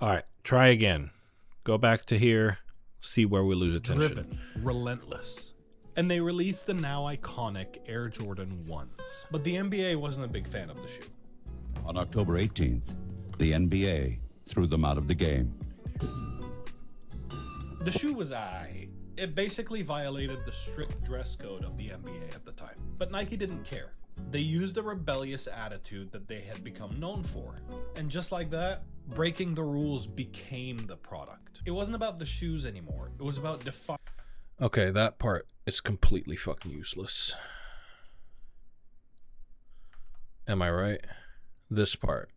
All right, try again. Go back to here, see where we lose attention. Driven, relentless. And they released the now iconic Air Jordan 1s. But the NBA wasn't a big fan of the shoe. On October 18th, the NBA threw them out of the game. The shoe was aight. It basically violated the strict dress code of the NBA at the time. But Nike didn't care. They used a rebellious attitude that they had become known for. And just like that, breaking the rules became the product. It wasn't about the shoes anymore. It was about defying. Okay, that part is completely fucking useless. Am I right? This part.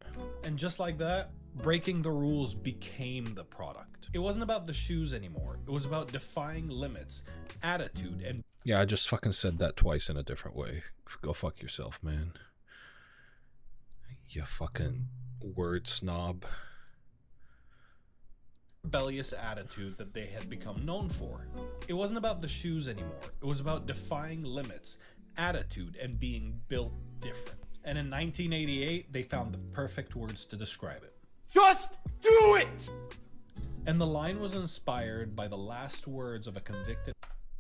And just like that, breaking the rules became the product. It wasn't about the shoes anymore. It was about defying limits, attitude, and... Yeah, I just fucking said that twice in a different way. Go fuck yourself, man. You fucking word snob. Rebellious attitude that they had become known for. It wasn't about the shoes anymore. It was about defying limits, attitude, and being built different. And in 1988, they found the perfect words to describe it. Just do it! And the line was inspired by the last words of a convicted...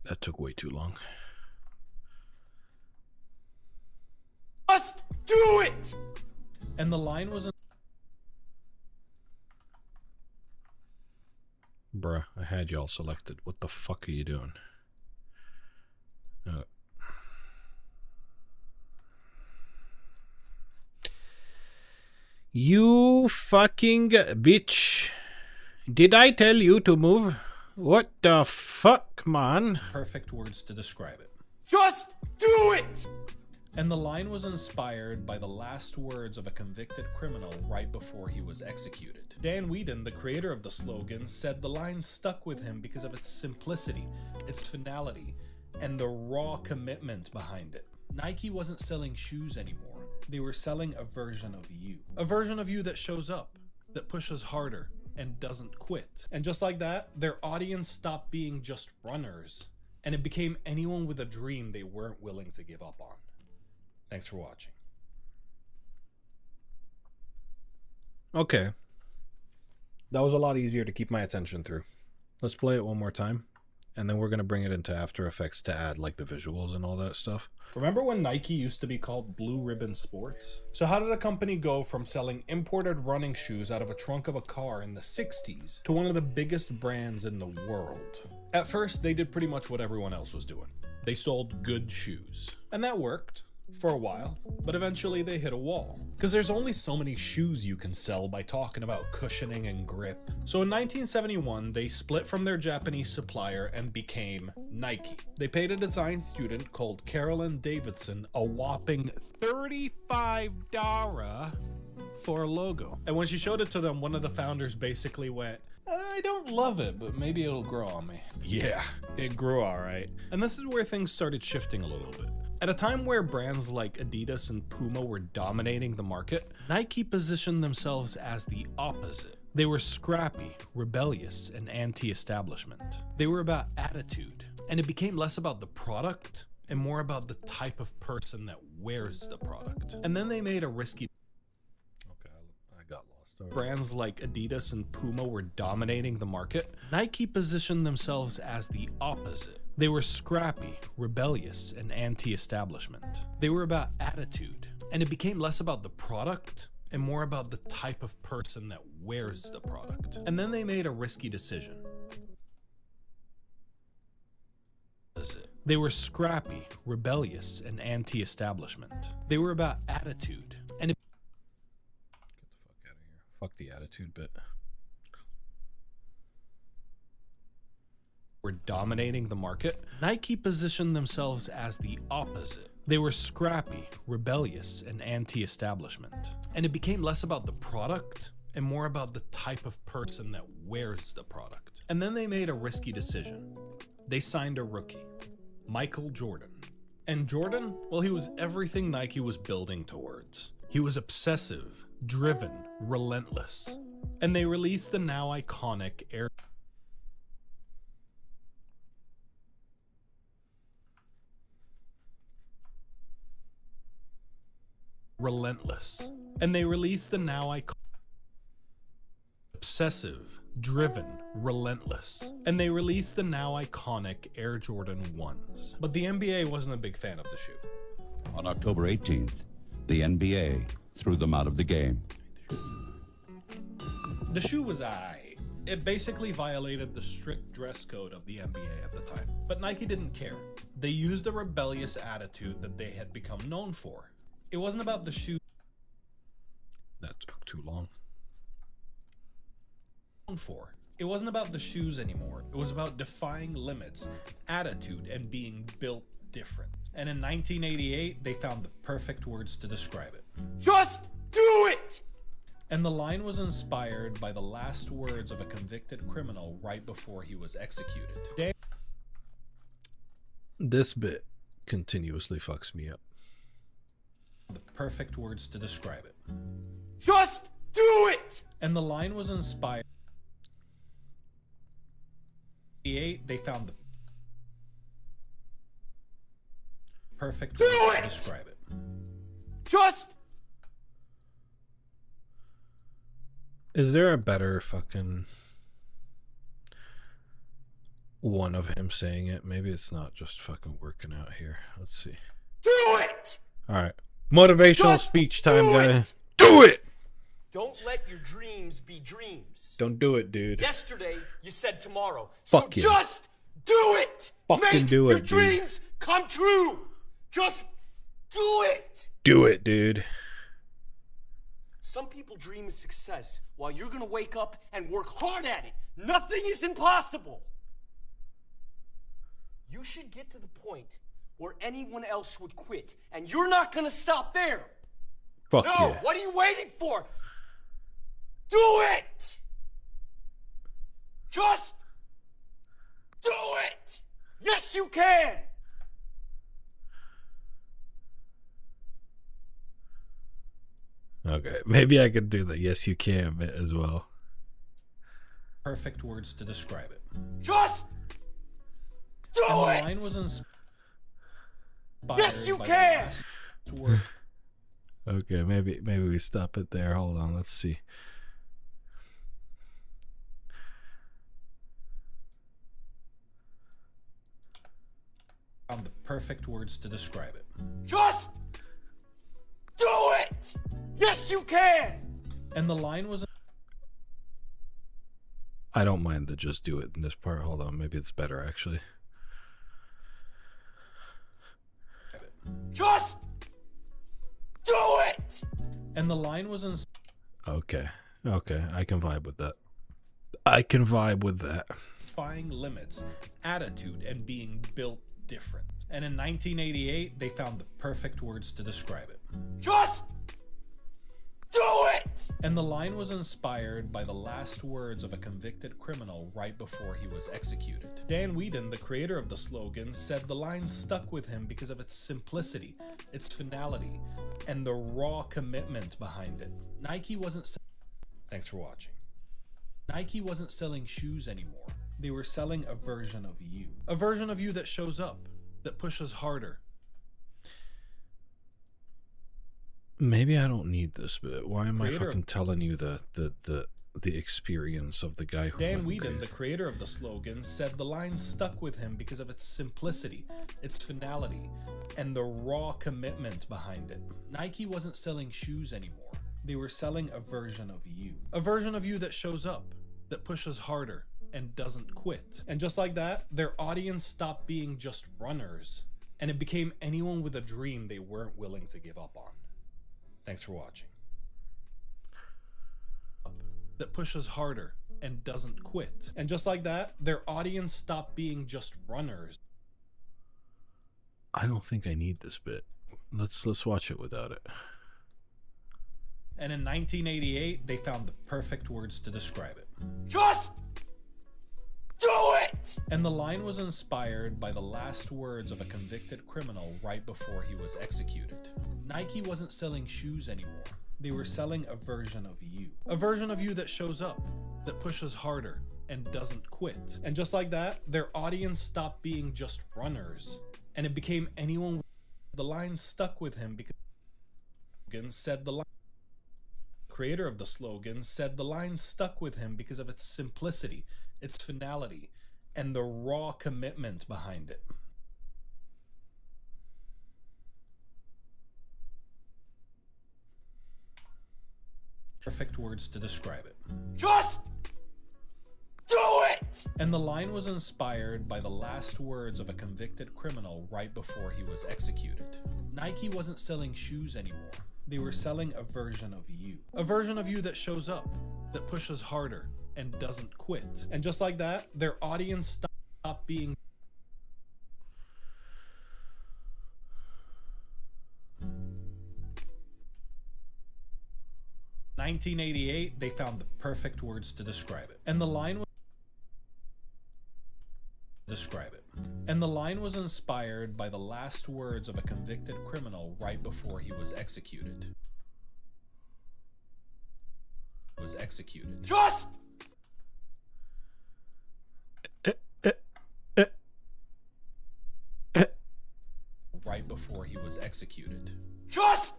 That took way too long. Just do it! And the line was... Bruh, I had y'all selected. What the fuck are you doing? You fucking bitch. Did I tell you to move? What the fuck, man? Perfect words to describe it. Just do it! And the line was inspired by the last words of a convicted criminal right before he was executed. Dan Whedon, the creator of the slogan, said the line stuck with him because of its simplicity, its finality, and the raw commitment behind it. Nike wasn't selling shoes anymore. They were selling a version of you. A version of you that shows up, that pushes harder, and doesn't quit. And just like that, their audience stopped being just runners, and it became anyone with a dream they weren't willing to give up on. Thanks for watching. Okay. That was a lot easier to keep my attention through. Let's play it one more time, and then we're going to bring it into After Effects to add like the visuals and all that stuff. Remember when Nike used to be called Blue Ribbon Sports? So how did a company go from selling imported running shoes out of a trunk of a car in the 60s to one of the biggest brands in the world? At first, they did pretty much what everyone else was doing. They sold good shoes. And that worked for a while, but eventually they hit a wall. Because there's only so many shoes you can sell by talking about cushioning and grip. So in 1971, they split from their Japanese supplier and became Nike. They paid a design student called Carolyn Davidson a whopping $35 for a logo. And when she showed it to them, one of the founders basically went, I don't love it, but maybe it'll grow on me. Yeah, it grew all right. And this is where things started shifting a little bit. At a time where brands like Adidas and Puma were dominating the market, Nike positioned themselves as the opposite. They were scrappy, rebellious, and anti-establishment. They were about attitude, and it became less about the product and more about the type of person that wears the product. And then they made a risky... I got lost. Brands like Adidas and Puma were dominating the market. Nike positioned themselves as the opposite. They were scrappy, rebellious, and anti-establishment. They were about attitude, and it became less about the product and more about the type of person that wears the product. And then they made a risky decision. They were scrappy, rebellious, and anti-establishment. They were about attitude, and it... Get the fuck out of here. Fuck the attitude bit. Were dominating the market. Nike positioned themselves as the opposite. They were scrappy, rebellious, and anti-establishment. And it became less about the product and more about the type of person that wears the product. And then they made a risky decision. They signed a rookie, Michael Jordan. And Jordan, well, he was everything Nike was building towards. He was obsessive, driven, relentless. And they released the now iconic Air Relentless. And they released the now iconic obsessive, driven, relentless. And they released the now iconic Air Jordan 1s. But the NBA wasn't a big fan of the shoe. On October 18th, the NBA threw them out of the game. The shoe was aight. It basically violated the strict dress code of the NBA at the time. But Nike didn't care. They used a rebellious attitude that they had become known for. It wasn't about the shoe. That took too long. It wasn't about the shoes anymore. It was about defying limits, attitude, and being built different. And in 1988, they found the perfect words to describe it. Just do it! And the line was inspired by the last words of a convicted criminal right before he was executed. This bit continuously fucks me up. The perfect words to describe it. Just do it! And the line was inspired. They found the perfect words to describe it. Just Is there a better fucking one of him saying it? Maybe it's not just fucking working out here. Let's see. do it! All right. Motivational Just speech time, do guy. it! Do it! Don't let your dreams be dreams. Don't do it, dude. Yesterday, you said tomorrow. Fuck so yeah. just do it! Fucking Make do your it, dude. dreams come true! Just do it! Do it, dude. Some people dream of success while you're gonna wake up and work hard at it. Nothing is impossible. You should get to the point where anyone else would quit, and you're not gonna stop there. Fuck No, yeah. what are you waiting for? Do it! Just do it! Yes, you can! Okay, maybe I could do the yes you can bit as well. Perfect words to describe it. Just do And the it! line was inspired. Yes, you by the can! last word. Okay, maybe we stop it there. Hold on, let's see. Found the perfect words to describe it. Just do it! Yes, you can! And the line was. I don't mind the just do it in this part. Hold on, maybe it's better actually. Just do it! And the line was in. Okay, I can vibe with that. I can vibe with that. Defying limits, attitude, and being built different. And in 1988, they found the perfect words to describe it. Just do it! And the line was inspired by the last words of a convicted criminal right before he was executed. Dan Whedon, the creator of the slogan, said the line stuck with him because of its simplicity, its finality, and the raw commitment behind it. Nike wasn't. Thanks for watching. Nike wasn't selling shoes anymore. They were selling a version of you. A version of you that shows up, that pushes harder. Maybe I don't need this bit. Why am I fucking telling you the experience of the guy who Dan Whedon, the creator of the slogan, said the line stuck with him because of its simplicity, its finality, and the raw commitment behind it. Nike wasn't selling shoes anymore. They were selling a version of you. A version of you that shows up, that pushes harder, and doesn't quit. And just like that, their audience stopped being just runners, and it became anyone with a dream they weren't willing to give up on. Thanks for watching. That pushes harder and doesn't quit. And just like that, their audience stopped being just runners. I don't think I need this bit. Let's watch it without it. And in 1988, they found the perfect words to describe it. Just do it! And the line was inspired by the last words of a convicted criminal right before he was executed. Nike wasn't selling shoes anymore. They were selling a version of you. A version of you that shows up, that pushes harder, and doesn't quit. And just like that, their audience stopped being just runners, and it became anyone. The line stuck with him because said the line. Creator of the slogan said the line stuck with him because of its simplicity, its finality, and the raw commitment behind it. Perfect words to describe it. Just do it! And the line was inspired by the last words of a convicted criminal right before he was executed. Nike wasn't selling shoes anymore. They were selling a version of you. A version of you that shows up, that pushes harder, and doesn't quit. And just like that, their audience stopped being. In 1988, they found the perfect words to describe it. And the line was inspired by the last words of a convicted criminal right before he was executed. Just right before he was executed. Just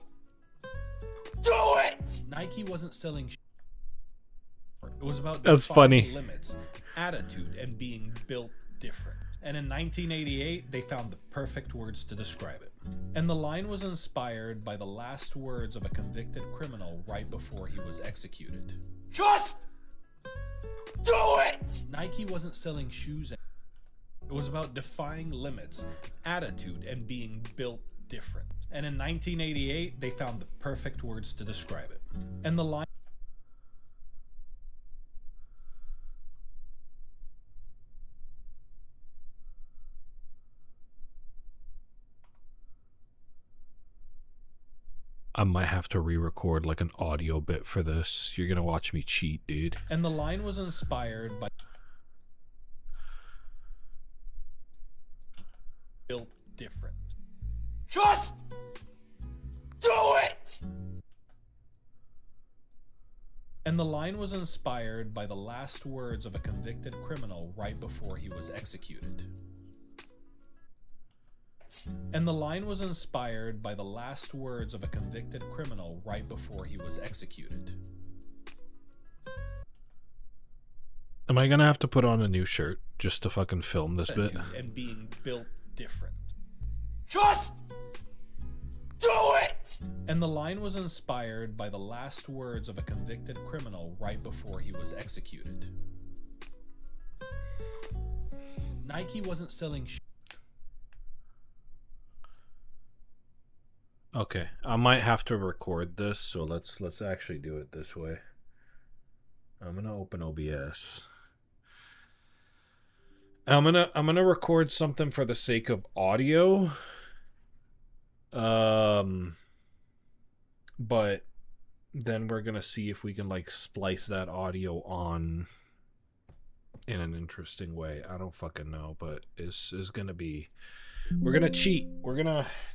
do it! Nike wasn't selling it was about That's defying funny. limits, attitude, and being built different. And in 1988, they found the perfect words to describe it. And the line was inspired by the last words of a convicted criminal right before he was executed. Just do it! Nike wasn't selling shoes. It was about defying limits, attitude, and being built different. And in 1988, they found the perfect words to describe it. And the line I might have to re-record like an audio bit for this. You're gonna watch me cheat, dude. And the line was inspired by built different. Just do it! And the line was inspired by the last words of a convicted criminal right before he was executed. And the line was inspired by the last words of a convicted criminal right before he was executed. Am I gonna have to put on a new shirt just to fucking film this bit? Attitude and being built different. Just do it! And the line was inspired by the last words of a convicted criminal right before he was executed. Nike wasn't selling Okay, I might have to record this, so let's actually do it this way. I'm gonna open OBS. I'm gonna record something for the sake of audio. But then we're gonna see if we can like splice that audio on in an interesting way. I don't fucking know, but it's gonna be. We're gonna cheat.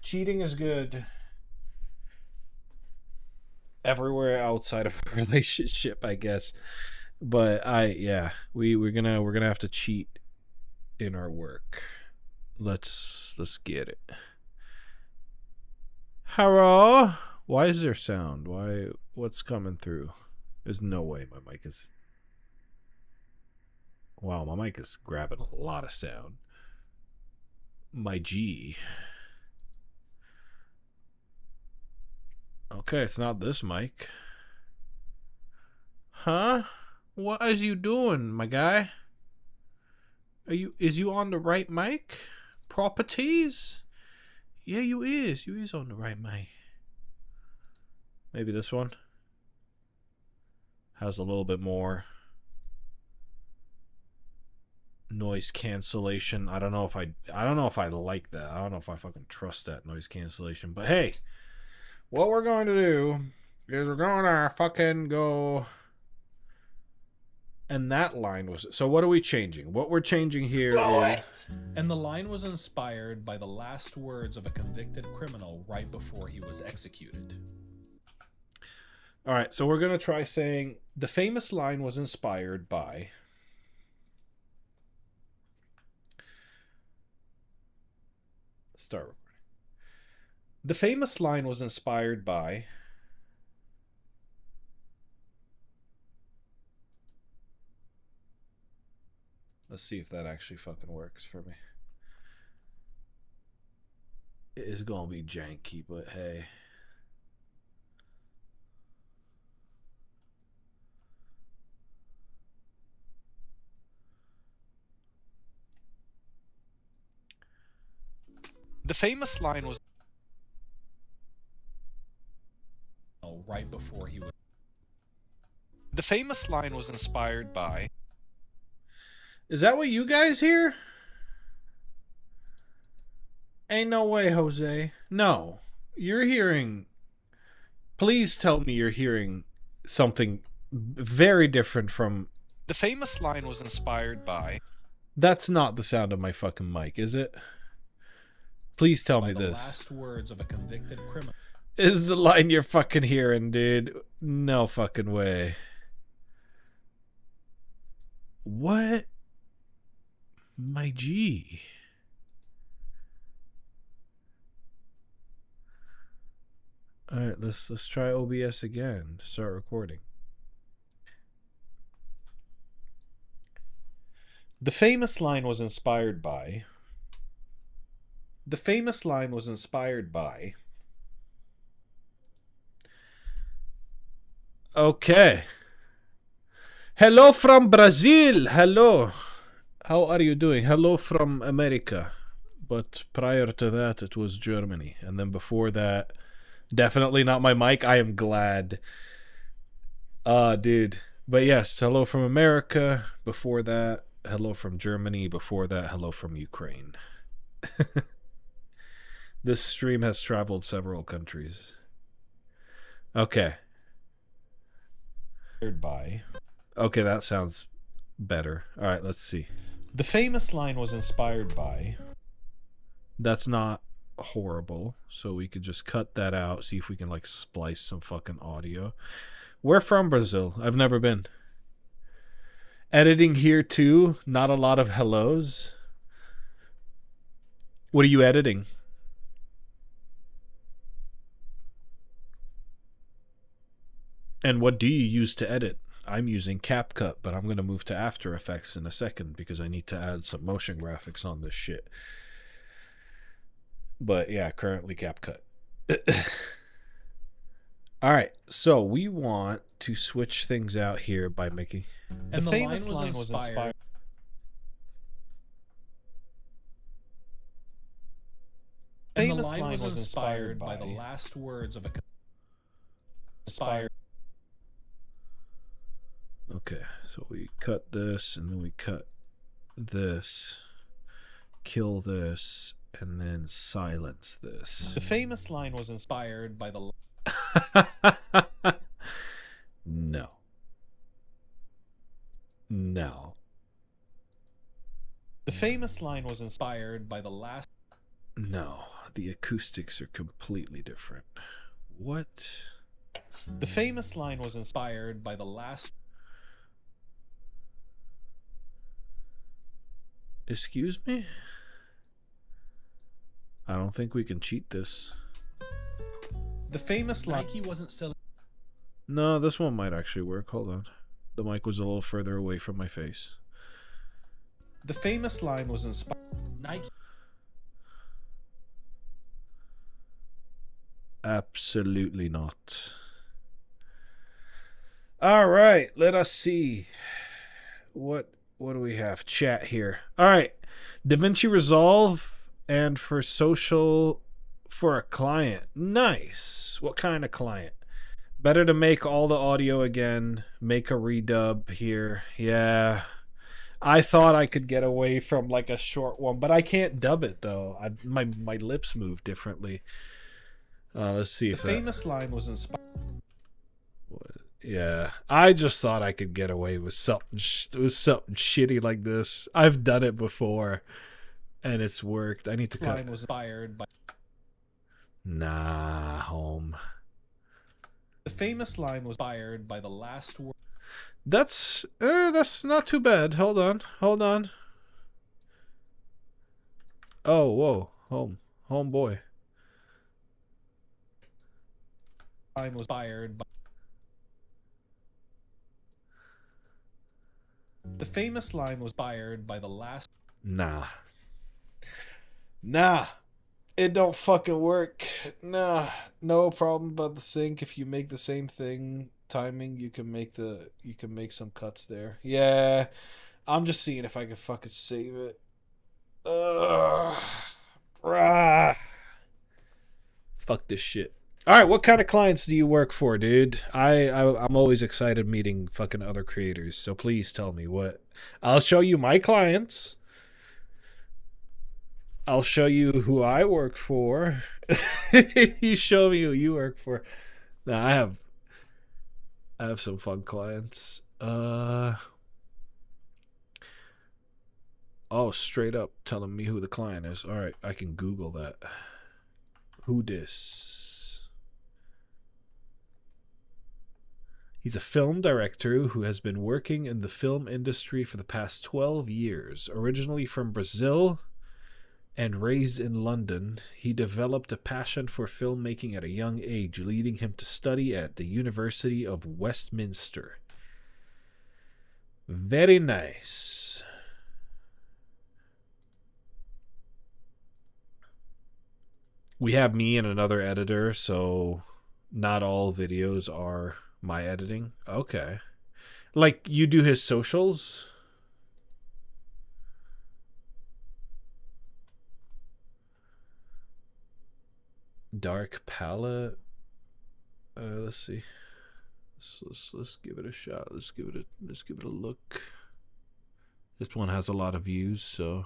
Cheating is good everywhere outside of a relationship, I guess. But we're gonna have to cheat in our work. Let's get it. Hello? Why is there sound? What's coming through? There's no way my mic is. Wow, my mic is grabbing a lot of sound. My G. Okay, it's not this mic. Huh? What is you doing, my guy? Is you on the right mic? Properties? Yeah, you is on the right mic. Maybe this one has a little bit more. noise cancellation. I don't know if I like that. I don't know if I fucking trust that noise cancellation. But hey, what we're going to do is we're going to fucking go. And that line was... So what are we changing? What we're changing here is... And the line was inspired by the last words of a convicted criminal right before he was executed. All right, so we're going to try saying the famous line was inspired by... Start recording. The famous line was inspired by... Let's see if that actually fucking works for me. It is gonna be janky, but hey. The famous line was... Right before he was... The famous line was inspired by... Is that what you guys hear? Ain't no way, Jose. No. You're hearing... Please tell me you're hearing something very different from... The famous line was inspired by... That's not the sound of my fucking mic, is it? Please tell me this. Last words of a convicted criminal. Is the line you're fucking hearing, dude? No fucking way. What? My G. All right, let's try OBS again to start recording. The famous line was inspired by... The famous line was inspired by... Okay. Hello from Brazil. Hello. How are you doing? Hello from America. But prior to that, it was Germany. And then before that, definitely not my mic. I am glad. Dude. But yes, hello from America. Before that, hello from Germany. Before that, hello from Ukraine. This stream has traveled several countries. Okay. By. Okay, that sounds better. All right, let's see. The famous line was inspired by... That's not horrible, so we could just cut that out, see if we can, like, splice some fucking audio. We're from Brazil. I've never been. Editing here, too. Not a lot of hellos. What are you editing? And what do you use to edit? I'm using CapCut, but I'm going to move to After Effects in a second because I need to add some motion graphics on this shit. But yeah, currently CapCut. Alright, so we want to switch things out here by making... And the famous line was inspired... And the line was inspired by the last words of a... Inspired... Okay, so we cut this, and then we cut this, kill this, and then silence this. The famous line was inspired by the... No. No. The famous line was inspired by the last... No, the acoustics are completely different. What? The famous line was inspired by the last... Excuse me? I don't think we can cheat this. The famous line... Nike wasn't selling... No, this one might actually work. Hold on. The mic was a little further away from my face. The famous line was inspired... Nike... Absolutely not. All right, let us see. What do we have? Chat here. All right. DaVinci Resolve and for social for a client. Nice. What kind of client? Better to make all the audio again. Make a redub here. Yeah. I thought I could get away from like a short one, but I can't dub it though. My lips move differently. Let's see if The famous line was inspired. yeah, I just thought I could get away with something shitty like this. I've done it before, and it's worked. I need to cut. Line was inspired by. Nah, home. The famous line was inspired by the last word. That's not too bad. Hold on. Oh, whoa, homeboy. Line was inspired by. The famous line was inspired by the last. Nah. It don't fucking work. Nah. No problem about the sync. If you make the same thing timing, you can make some cuts there. Yeah. I'm just seeing if I can fucking save it. Brah. Fuck this shit. Alright, what kind of clients do you work for, dude? I'm always excited meeting fucking other creators, so please tell me what. I'll show you my clients. I'll show you who I work for. You show me who you work for. Now I have some fun clients. Oh, straight up telling me who the client is. Alright, I can Google that. Who dis? He's a film director who has been working in the film industry for the past 12 years. Originally from Brazil and raised in London, he developed a passion for filmmaking at a young age, leading him to study at the University of Westminster. Very nice. We have me and another editor, so not all videos are my editing. Okay. Like, you do his socials? Dark palette. Let's see. Let's give it a shot. Let's give it a look. This one has a lot of views, so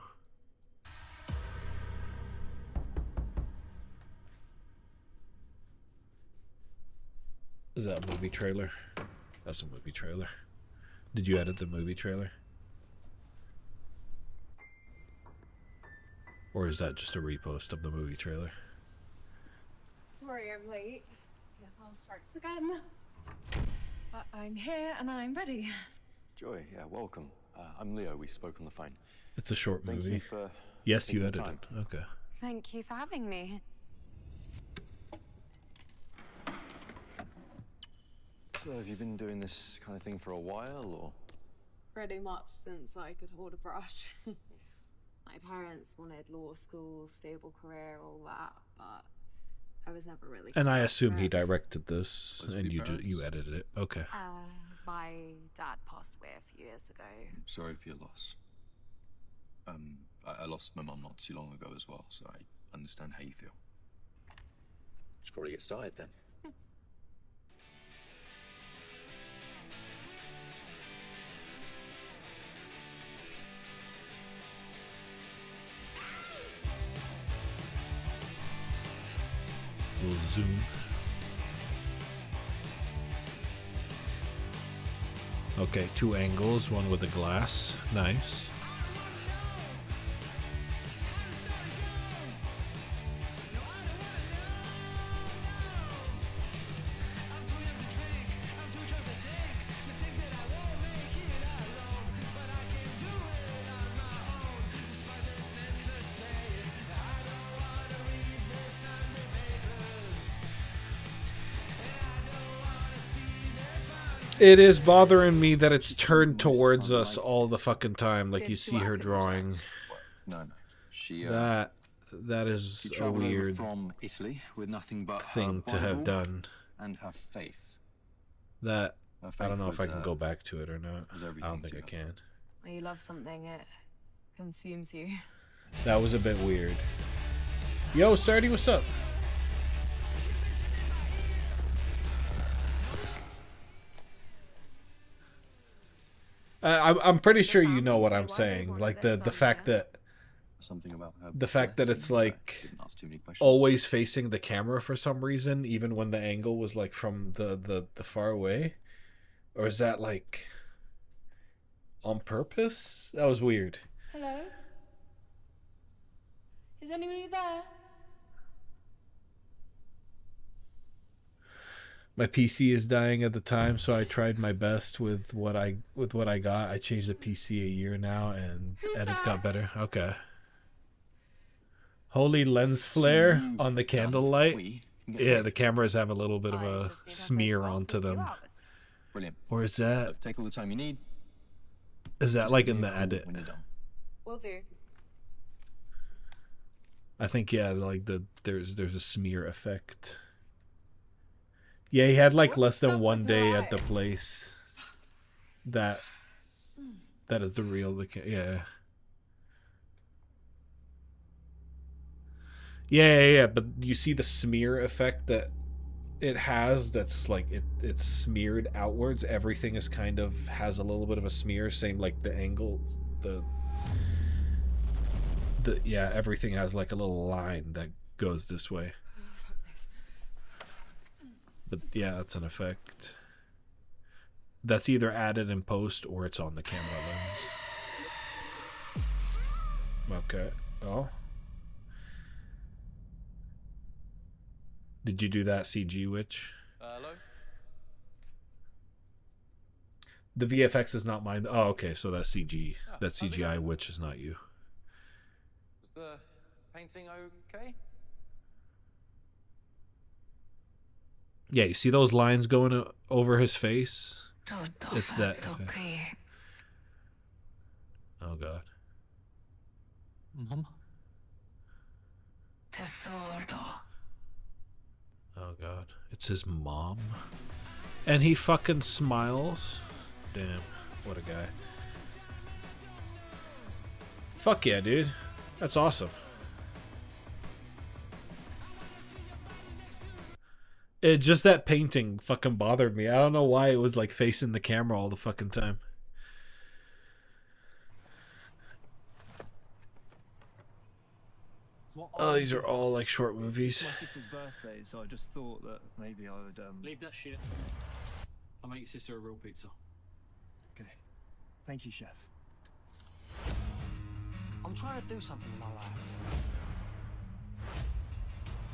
is that a movie trailer? That's a movie trailer. Did you edit the movie trailer? Or is that just a repost of the movie trailer? Sorry I'm late. TFL strikes again. But I'm here and I'm ready. Joy, yeah, welcome. I'm Leo. We spoke on the phone. It's a short Thank movie. you for Yes, you taking the edited. time. Okay. Thank you for having me. So, have you been doing this kind of thing for a while, or? Pretty much since I could hold a brush. My parents wanted law school, stable career, all that, but I was never really. And I cut out assume for he it. directed this, Was it and your you parents? edited it. Okay. My dad passed away a few years ago. I'm sorry for your loss. I lost my mum not too long ago as well, so I understand how you feel. Should probably get started then. Little zoom. Okay, 2 angles, one with a glass. Nice. It is bothering me that it's turned towards us all the fucking time, like you see her drawing. No. She That is she a travelled over weird from Italy with nothing but her thing to have Bible done. and her faith. That Her I faith don't know if was, I can go back to it or not. was I everything don't think to I her. can. When you love something, it consumes you. That was a bit weird. Yo, Sardy, what's up? I'm pretty sure you know family what say I'm why they saying. want Like sex the on fact here. that Something about her. the fact that it's like Didn't ask too many questions. always facing the camera for some reason, even when the angle was like from the far away, or is that like on purpose? That was weird. Hello? Is anybody there? My PC is dying at the time, so I tried my best with what I got. I changed the PC a year now, and edit got better. Okay. Holy lens flare on the candlelight. We can get Yeah, going. the cameras have a little bit of I a just need her smear photograph onto in a few them. hours. Brilliant. Or is that Look, take all the time you need. like Give in me the a call edit? when you're done. Will do. I think yeah, like there's a smear effect. Yeah, he had like less What's than up one with day her at the eyes? place. That is the real yeah. Yeah, but you see the smear effect that it has, that's like it's smeared outwards. Everything is kind of has a little bit of a smear, same like the angle, the yeah, everything has like a little line that goes this way. But yeah, that's an effect. That's either added in post or it's on the camera lens. Okay. Oh. Did you do that CG witch? Hello? The VFX is not mine. Oh, okay. So that CG, Ah, that how's it CGI going? witch is not you. Was the painting okay? Yeah, you see those lines going over his face? It's that effect. Oh god. Mum? Oh god. It's his mom. And he fucking smiles. Damn. What a guy. Fuck yeah, dude. That's awesome. It just that painting fucking bothered me. I don't know why it was like facing the camera all the fucking time. Oh, these are all like short movies. My sister's birthday, so I just thought that maybe I would. Leave that shit. I'll make your sister a real pizza. Okay. Thank you, chef. I'm trying to do something in my life.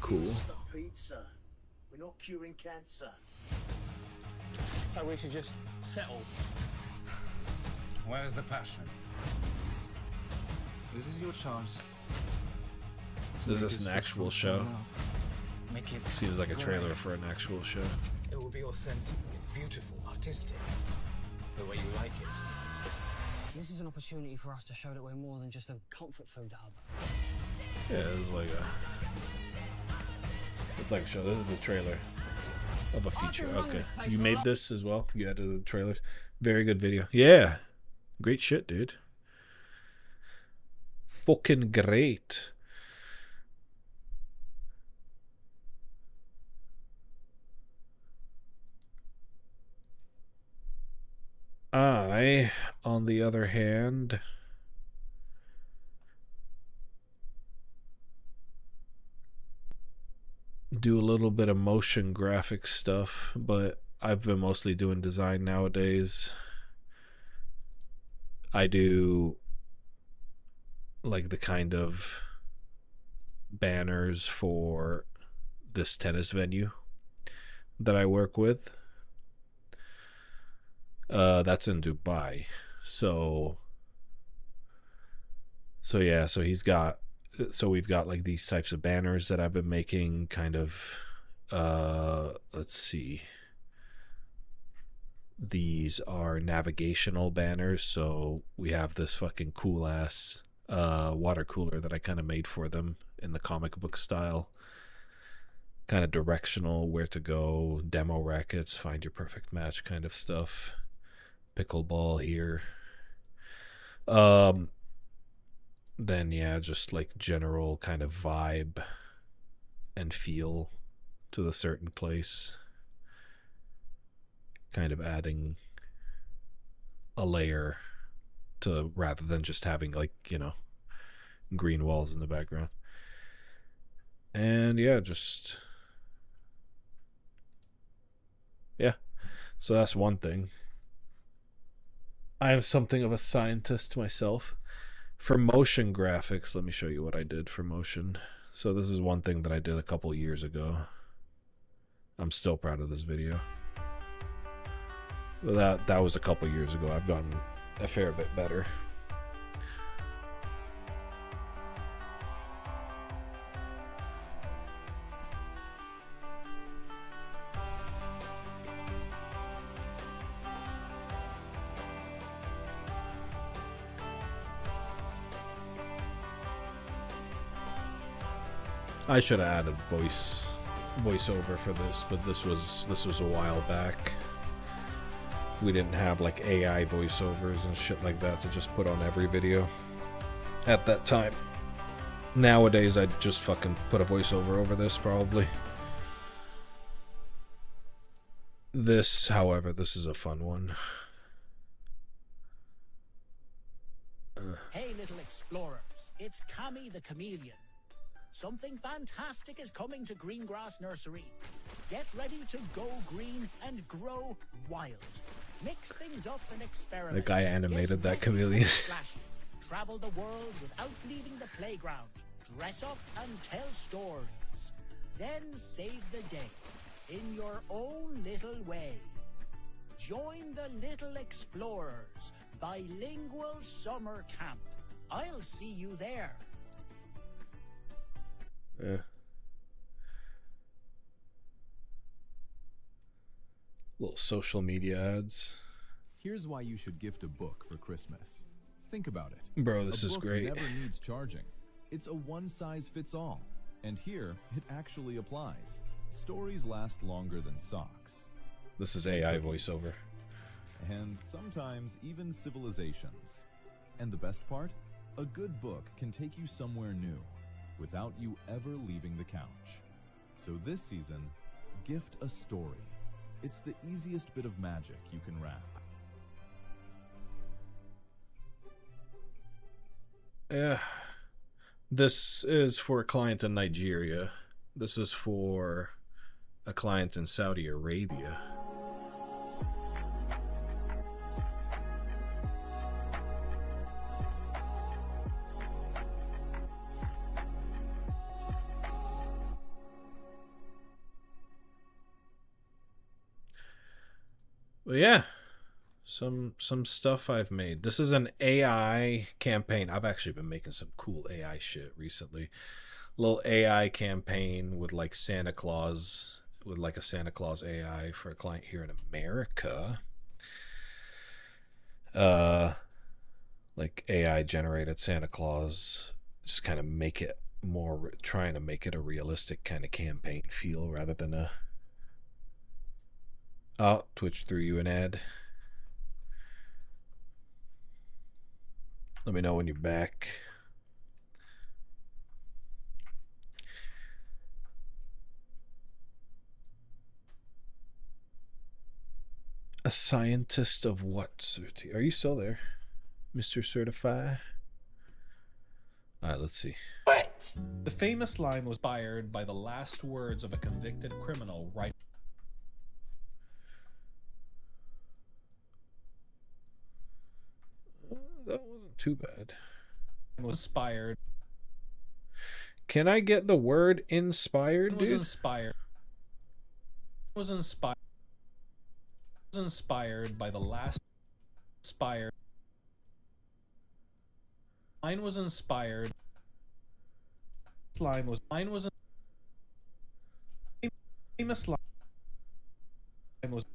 Cool. Pizza. We're not curing cancer. So we should just settle. Where's the passion? This is your chance. Is this an actual show? Make it Seems like a trailer for an actual show. It will be authentic, beautiful, artistic. The way you like it. This is an opportunity for us to show that we're more than just a comfort food hub. Yeah, it's like a show. This is a trailer of a feature. Okay. You made this as well? You added the trailers? Very good video. Yeah. Great shit, dude. Fucking great. I, on the other hand, do a little bit of motion graphic stuff, but I've been mostly doing design nowadays. I do like the kind of banners for this tennis venue that I work with. That's in Dubai. So yeah, so we've got like these types of banners that I've been making, kind of let's see. These are navigational banners, so we have this fucking cool ass water cooler that I kind of made for them in the comic book style. Kind of directional, where to go, demo rackets, find your perfect match kind of stuff. Pickleball here. Then yeah, just like general kind of vibe and feel to the certain place. Kind of adding a layer to, rather than just having like, you know, green walls in the background. And yeah, just, yeah, so that's one thing. I am something of a scientist myself. For motion graphics, let me show you what I did for motion. So this is one thing that I did a couple years ago. I'm still proud of this video. Well, that was a couple years ago. I've gotten a fair bit better. I should have added voiceover for this, but this was a while back. We didn't have like AI voiceovers and shit like that to just put on every video at that time. Nowadays, I'd just fucking put a voiceover over this probably. This, however, this is a fun one. Hey, little explorers, it's Cammy the Chameleon. Something fantastic is coming to Greengrass Nursery. Get ready to go green and grow wild. Mix things up and experiment. The guy animated that chameleon. Flashy. Travel the world without leaving the playground. Dress up and tell stories. Then save the day in your own little way. Join the Little Explorers Bilingual Summer Camp. I'll see you there. Little social media ads. Here's why you should gift a book for Christmas. Think about it. Bro, this is book great. Never needs charging. It's a one-size-fits-all. And here, it actually applies. Stories last longer than socks. This is AI voiceover. And sometimes even civilizations. And the best part? A good book can take you somewhere new without you ever leaving the couch. So this season, gift a story. It's the easiest bit of magic you can wrap. Yeah. This is for a client in Nigeria. This is for a client in Saudi Arabia. But yeah, some stuff I've made. This is an AI campaign. I've actually been making some cool AI shit recently. Little AI campaign with like Santa Claus, with like a Santa Claus AI for a client here in America. Like AI generated Santa Claus, just kind of make it more, trying to make it a realistic kind of campaign feel rather than a... Oh, Twitch threw you an ad. Let me know when you're back. A scientist of what, Certi? Are you still there, Mr. Certify? Alright, let's see. What? The famous line was inspired by the last words of a convicted criminal right. That wasn't too bad. Was inspired. Can I get the word inspired, Was dude? inspired. Was inspired. Was inspired by the last. Inspired. Mine was inspired. This line was. Mine was. Famous line was.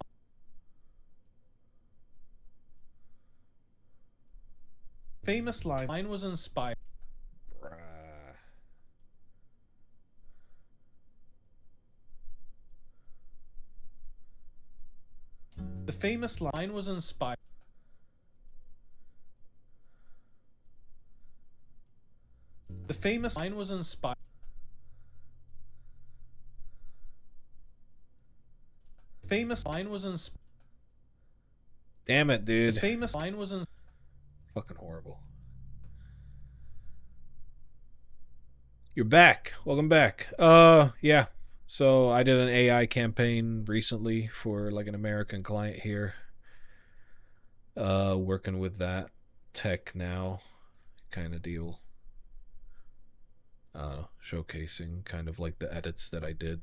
Famous line. Mine was inspired. The famous line was inspired. The famous line was inspired. Famous line was inspired. Damn it, dude. The famous line was in... Fucking horrible. You're back. Welcome back. Yeah. So I did an AI campaign recently for like an American client here. Working with that tech now kind of deal. Showcasing kind of like the edits that I did.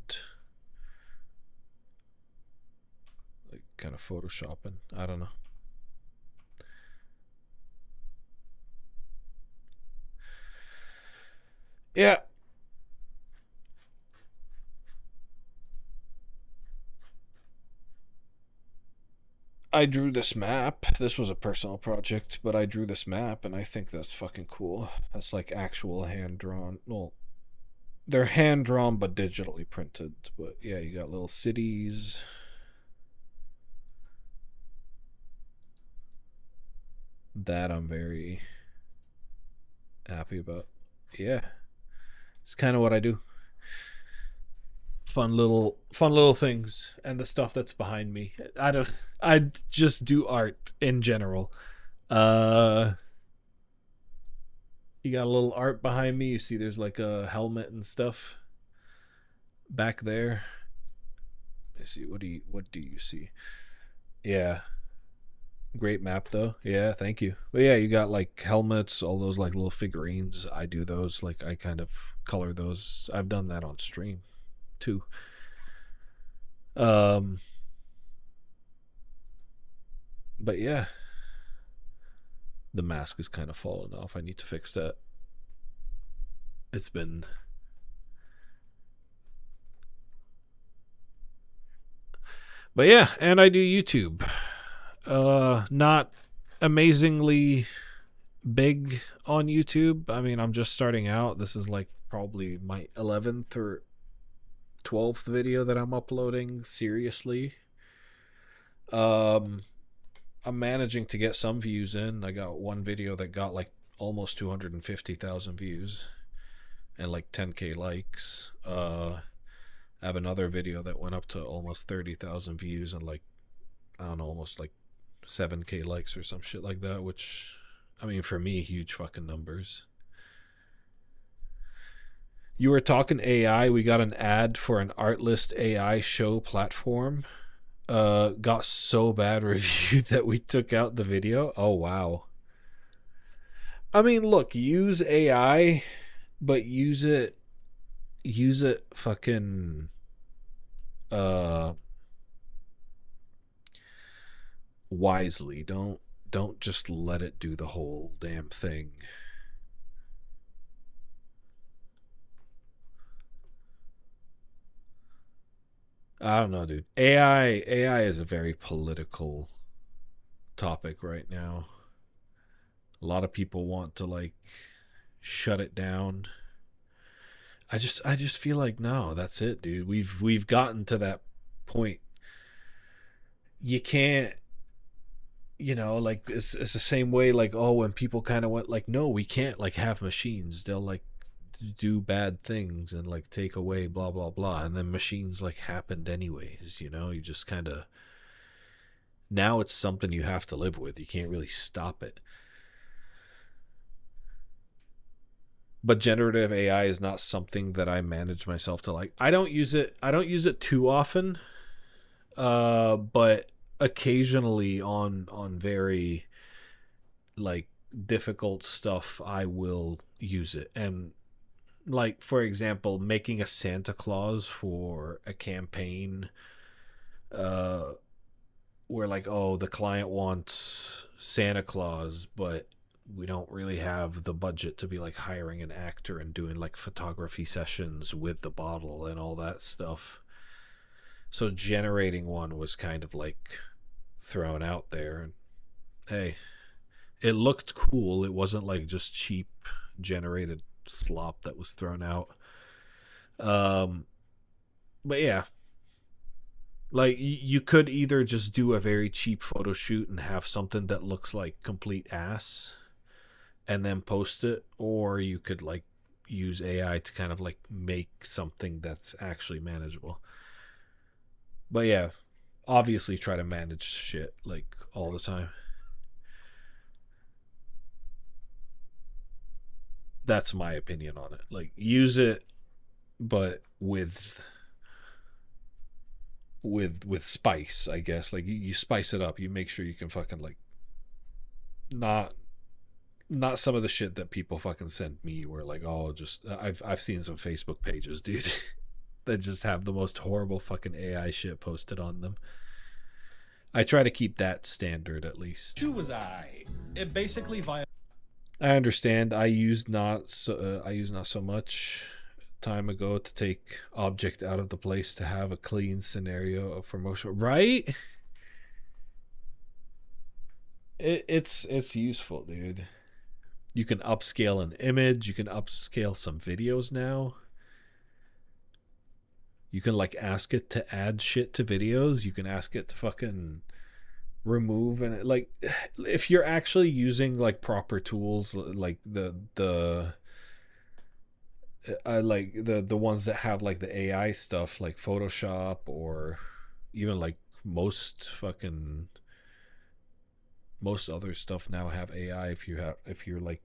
Like kind of photoshopping. I don't know. Yeah. I drew this map. This was a personal project, but I drew this map and I think that's fucking cool. That's like actual hand-drawn. Well, they're hand-drawn but digitally printed. But yeah, you got little cities. That I'm very happy about. Yeah. It's kind of what I do. Fun little things, and the stuff that's behind me. I just do art in general. You got a little art behind me. You see there's like a helmet and stuff back there. I see. What do you see? Yeah. Great map though. Yeah, thank you. But yeah, you got like helmets, all those like little figurines. I do those, like I kind of color those. I've done that on stream too. But yeah, the mask is kind of falling off. I need to fix that. It's been But yeah, and I do YouTube. Not amazingly big on YouTube. I mean, I'm just starting out. This is like probably my 11th or 12th video that I'm uploading seriously. I'm managing to get some views in. I got one video that got like almost 250,000 views and like 10k likes. I have another video that went up to almost 30,000 views and like, I don't know, almost like 7k likes or some shit like that, which, I mean, for me, huge fucking numbers. You were talking AI. We got an ad for an Artlist AI show platform. Got so bad reviewed that we took out the video. Oh, wow. I mean, look, use AI, but use it fucking wisely. Don't just let it do the whole damn thing. I don't know, dude. AI is a very political topic right now. A lot of people want to like shut it down. I just feel like, no, that's it, dude. We've gotten to that point. You can't, you know, like it's the same way, like, oh, when people kind of went like, no, we can't like have machines. They'll like do bad things and like take away blah blah blah, and then machines like happened anyways, you know. You just kind of, now it's something you have to live with. You can't really stop it. But generative AI is not something that I manage myself to like. I don't use it too often, but occasionally on very like difficult stuff I will use it. And like, for example, making a Santa Claus for a campaign where like, oh, the client wants Santa Claus, but we don't really have the budget to be like hiring an actor and doing like photography sessions with the bottle and all that stuff. So generating one was kind of like thrown out there, and hey, it looked cool. It wasn't like just cheap generated slop that was thrown out. But yeah, like you could either just do a very cheap photo shoot and have something that looks like complete ass and then post it, or you could like use AI to kind of like make something that's actually manageable. But yeah, obviously try to manage shit like all the time. That's my opinion on it. Like, use it, but with spice, I guess. Like, you spice it up. You make sure you can fucking, like, not some of the shit that people fucking sent me where, like, oh, just I've seen some Facebook pages, dude, that just have the most horrible fucking AI shit posted on them. I try to keep that standard at least. Shoe was it basically I understand. I used not so much time ago to take object out of the place to have a clean scenario for motion. Right? It's useful, dude. You can upscale an image. You can upscale some videos now. You can, like, ask it to add shit to videos. You can ask it to fucking remove, and like, if you're actually using like proper tools, like the ones that have like the AI stuff, like Photoshop, or even like most other stuff now have AI. If you're like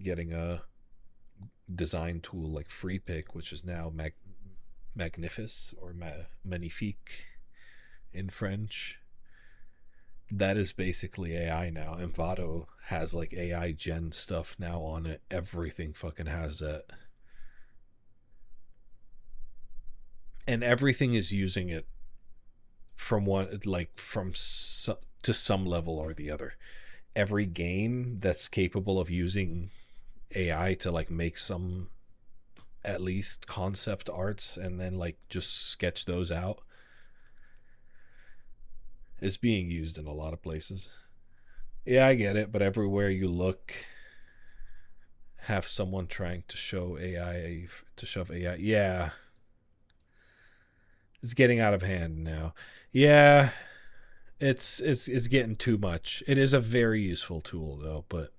getting a design tool like Freepik, which is now Magnifique or Magnifique in French, that is basically AI now. Envato has like AI gen stuff now on it. Everything fucking has that. And everything is using it from one, like, to some level or the other. Every game that's capable of using AI to like make some at least concept arts and then like just sketch those out is being used in a lot of places. Yeah, I get it, but everywhere you look, have someone trying to shove AI. Yeah, it's getting out of hand now. Yeah, it's getting too much. It is a very useful tool though, but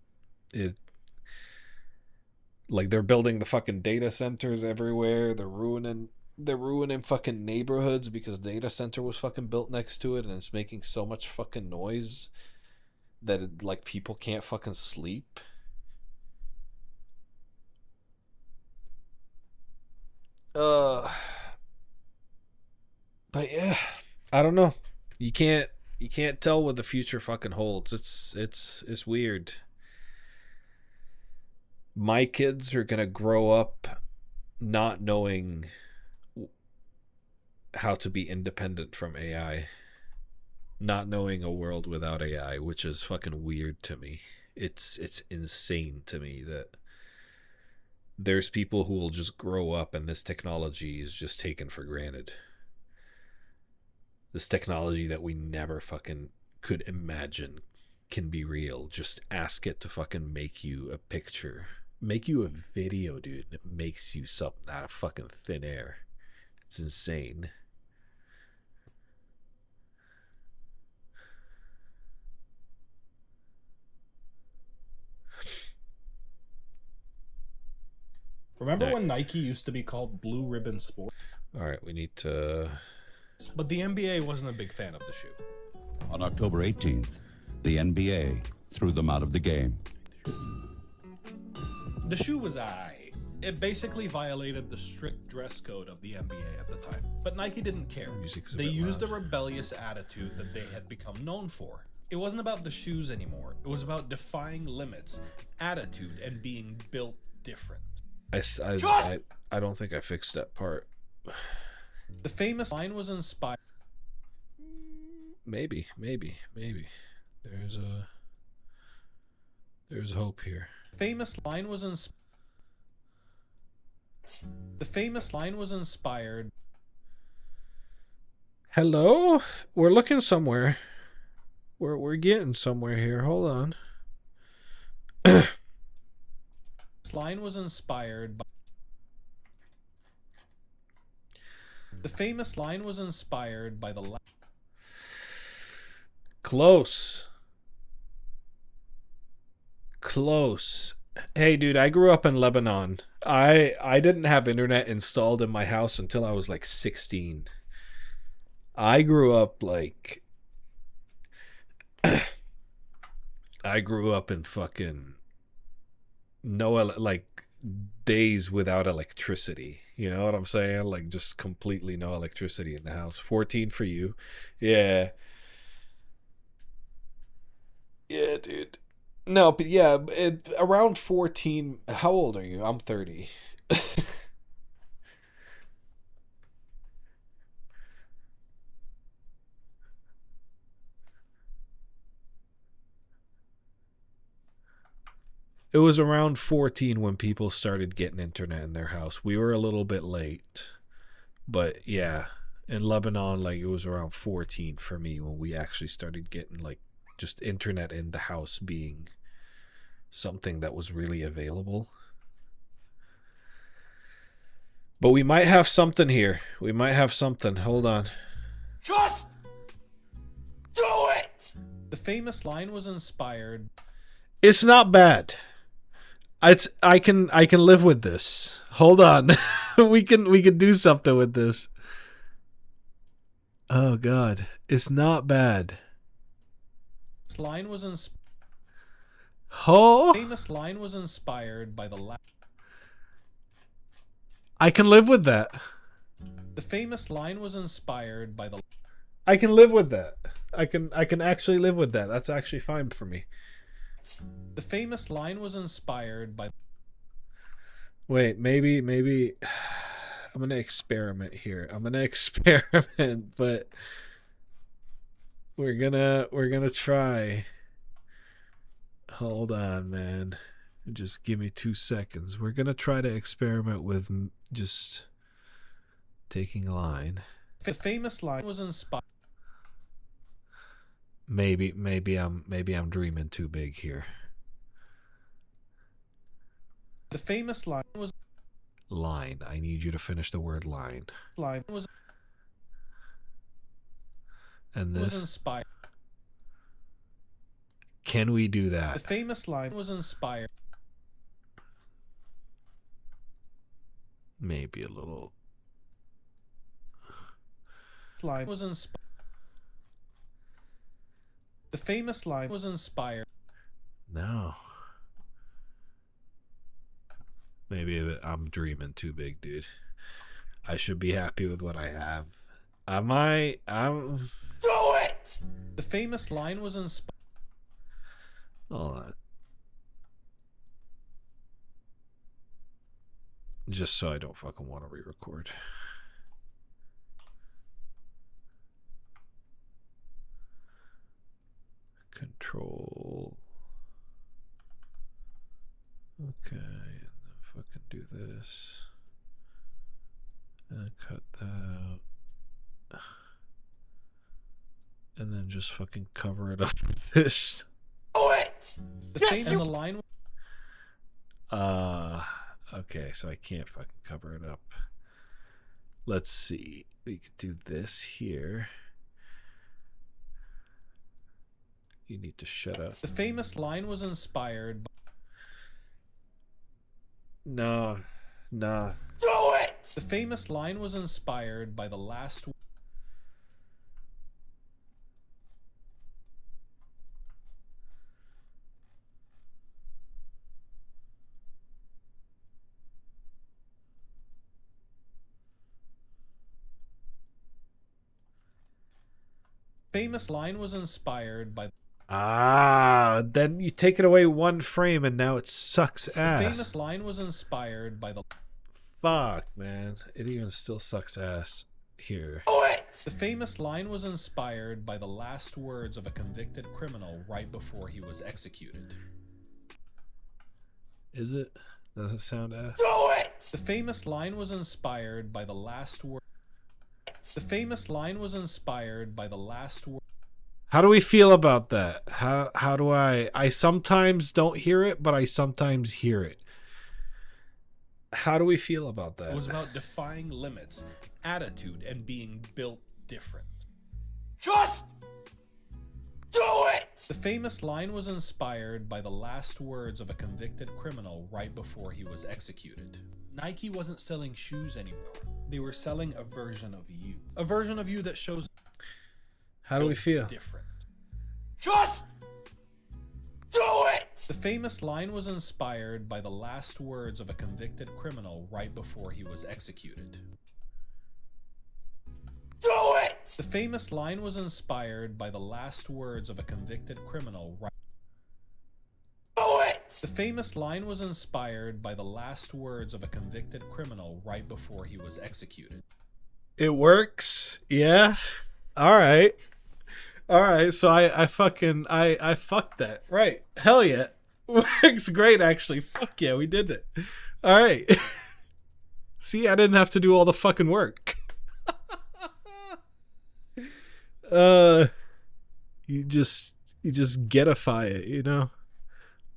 like, they're building the fucking data centers everywhere. They're ruining fucking neighborhoods because data center was fucking built next to it, and it's making so much fucking noise that it, like, people can't fucking sleep. But yeah, I don't know. You can't tell what the future fucking holds. It's weird. My kids are gonna grow up not knowing how to be independent from AI, not knowing a world without AI, which is fucking weird to me. It's insane to me that there's people who will just grow up and this technology is just taken for granted. This technology that we never fucking could imagine can be real. Just ask it to fucking make you a picture, make you a video, dude, and it makes you something out of fucking thin air. It's insane. Remember when Nike used to be called Blue Ribbon Sport? All right, we need to... But the NBA wasn't a big fan of the shoe. On October 18th, the NBA threw them out of the game. The shoe was it basically violated the strict dress code of the NBA at the time. But Nike didn't care. They used a rebellious attitude that they had become known for. It wasn't about the shoes anymore. It was about defying limits, attitude, and being built different. I don't think I fixed that part. The famous line was inspired. Maybe. There's hope here. The famous line was inspired. Hello? We're looking somewhere. We're getting somewhere here. Hold on. This line was inspired by... The famous line was inspired by the... Close. Hey, dude, I grew up in Lebanon. I didn't have internet installed in my house until I was like 16. I grew up like I grew up in fucking like days without electricity. You know what I'm saying? Like just completely no electricity in the house. 14 for you. Yeah. Yeah, dude. No, but yeah, around 14. How old are you? I'm 30. It was around 14 when people started getting internet in their house. We were a little bit late. But yeah, in Lebanon, like it was around 14 for me when we actually started getting like just internet in the house being something that was really available. But we might have something here. We might have something. Hold on. Just do it! The famous line was inspired. It's not bad. I can live with this. Hold on. we can do something with this. Oh god. It's not bad. This line was Oh. famous line was inspired by the I can live with that. The famous line was inspired by the I can live with that. I can actually live with that. That's actually fine for me. The famous line was inspired by Wait, maybe I'm gonna experiment here. I'm gonna experiment, but we're gonna try. Hold on, man. Just give me 2 seconds. We're gonna try to experiment with just taking a line. the famous line was inspired. Maybe I'm dreaming too big here. The famous line was Line. I need you to finish the word line. was And this. inspired. Can we do The that? famous line was inspired. Maybe a little. Line was inspired. The famous line was inspired. No. Maybe I'm dreaming too big, dude. I should be happy with what I have. I'm Do it! The famous line was inspired. Hold on. Just so I don't fucking want to re-record. Control. Okay, and then fucking do this. And cut that out. And then just fucking cover it up with this. Do it! The Yes, famous line. Okay, so I can't fucking cover it up. Let's see. We could do this here. You need to shut up. The famous line was inspired. No. Nah. Do it! The famous line was inspired by the last. Famous line was inspired by. Then you take it away one frame and now it sucks The ass. famous line was inspired by the. Fuck, man. It even still sucks ass here. Do it! The famous line was inspired by the last words of a convicted criminal right before he was executed. Is it? Does it sound ass? Do it! The famous line was inspired by the last word. The famous line was inspired by the last word. How do we feel about that? How do I sometimes don't hear it, but I sometimes hear it. How do we feel about that? It was about defying limits, attitude, and being built different. Just do it! The famous line was inspired by the last words of a convicted criminal right before he was executed. Nike wasn't selling shoes anymore. They were selling a version of you. A version of you that shows How do we feel? different. Just do it! The famous line was inspired by the last words of a convicted criminal right before he was executed. Do it! The famous line was inspired by the last words of a convicted criminal right. Do it! The famous line was inspired by the last words of a convicted criminal right before he was executed. It works. Yeah. All right. All right. So I fucked that. Right. Hell yeah. Works great, actually. Fuck yeah, we did it. All right. See, I didn't have to do all the fucking work. You just getify it, you know?